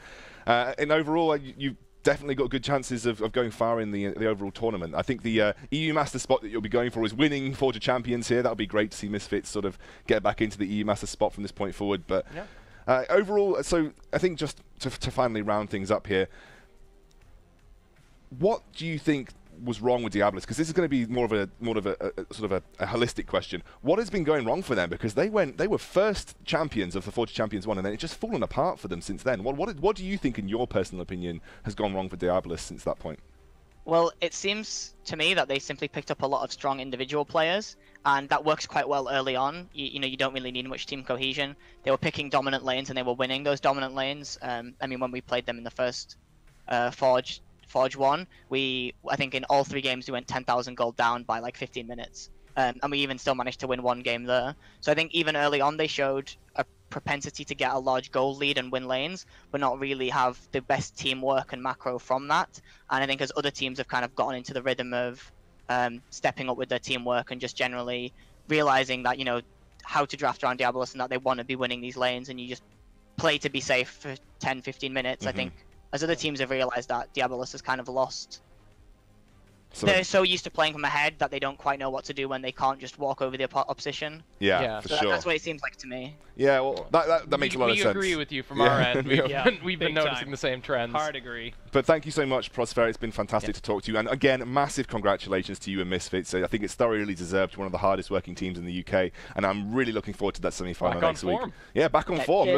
And overall, you've definitely got good chances of going far in the overall tournament. I think the EU Master spot that you'll be going for is winning Forge of Champions here. That'll be great to see Misfits sort of get back into the EU Master spot from this point forward. But overall, so I think just to finally round things up here, what do you think was wrong with DIABOLUS? Because this is going to be more of a sort of a holistic question. What has been going wrong for them? Because they were first champions of the Forge Champions 1, and then it's just fallen apart for them since then. What do you think, in your personal opinion, has gone wrong for DIABOLUS since that point? Well, it seems to me that they simply picked up a lot of strong individual players, and that works quite well early on. You know, you don't really need much team cohesion. They were picking dominant lanes, and they were winning those dominant lanes. I mean, when we played them in the first Forge 1, I think in all 3 games we went 10,000 gold down by like 15 minutes. And we even still managed to win 1 game there. So I think even early on they showed a propensity to get a large gold lead and win lanes, but not really have the best teamwork and macro from that. And I think as other teams have kind of gotten into the rhythm of stepping up with their teamwork and just generally realizing that, you know, how to draft around DIABOLUS and that they want to be winning these lanes, and you just play to be safe for 10-15 minutes. I think as other teams have realized that, DIABOLUS has kind of lost. They're so used to playing from ahead that they don't quite know what to do when they can't just walk over the opposition. Yeah, for sure. That's what it seems like to me. Yeah, well, that makes a lot of sense. We agree with you from our end. We've been noticing time. the same trends. Hard agree. But thank you so much, Prosper. It's been fantastic to talk to you. And again, massive congratulations to you and Misfits. I think it's thoroughly deserved. One of the hardest working teams in the UK. And I'm really looking forward to that semi-final next week. Yeah, back on form.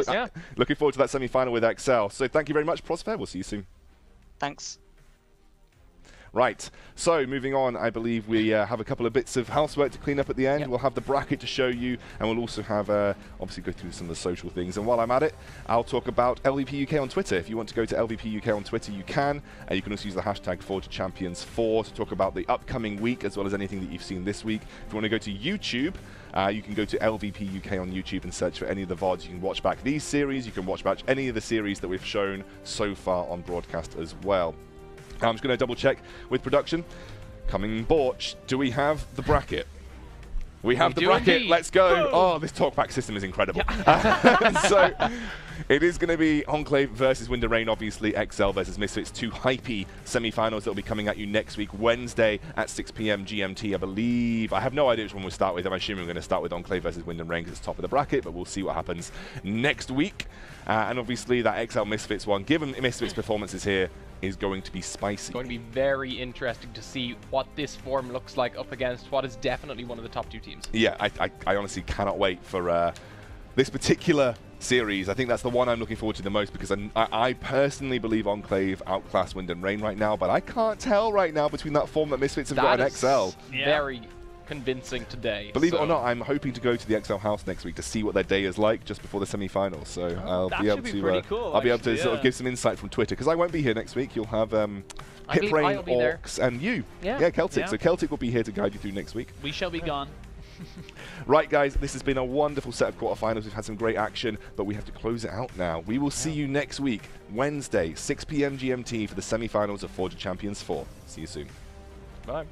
Looking forward to that semi-final with XL. So thank you very much, Prosper. We'll see you soon. Thanks. Right, so moving on, I believe we have a couple of bits of housework to clean up at the end. We'll have the bracket to show you, and we'll also have, obviously, go through some of the social things. And while I'm at it, I'll talk about LVP UK on Twitter. If you want to go to LVP UK on Twitter, you can. And you can also use the hashtag ForgeChampions4 to talk about the upcoming week, as well as anything that you've seen this week. If you want to go to YouTube, you can go to LVP UK on YouTube and search for any of the VODs. You can watch back these series. You can watch back any of the series that we've shown so far on broadcast as well. I'm just going to double check with production. Coming Borch, do we have the bracket? We have the bracket. Indeed. Let's go. Boom. Oh, this talkback system is incredible. So it is going to be Enclave versus Wind & Rain, obviously. XL versus Misfits, 2 hypey semi-finals that will be coming at you next week, Wednesday at 6 p.m. GMT, I believe. I have no idea which one we'll start with. I'm assuming we're going to start with Enclave versus Wind & Rain because it's top of the bracket, but we'll see what happens next week. And obviously that XL Misfits one, given Misfits' performances here, is going to be spicy. It's going to be very interesting to see what this form looks like up against what is definitely one of the top 2 teams. Yeah, I honestly cannot wait for this particular series. I think that's the one I'm looking forward to the most, because I personally believe Enclave outclass Wind & Rain right now, but I can't tell right now between that form that Misfits have got an XL. Very convincing today. Believe it or not, I'm hoping to go to the XL house next week to see what their day is like just before the semi-finals. So I'll be able to sort of give some insight from Twitter, because I won't be here next week. You'll have Hiprain, Orcs, and you. Yeah, Celtic. So Celtic will be here to guide you through next week. We shall be gone. Right, guys, this has been a wonderful set of quarterfinals. We've had some great action, but we have to close it out now. We will see you next week, Wednesday, 6 p.m. GMT, for the semi-finals of Forge of Champions 4. See you soon. Bye.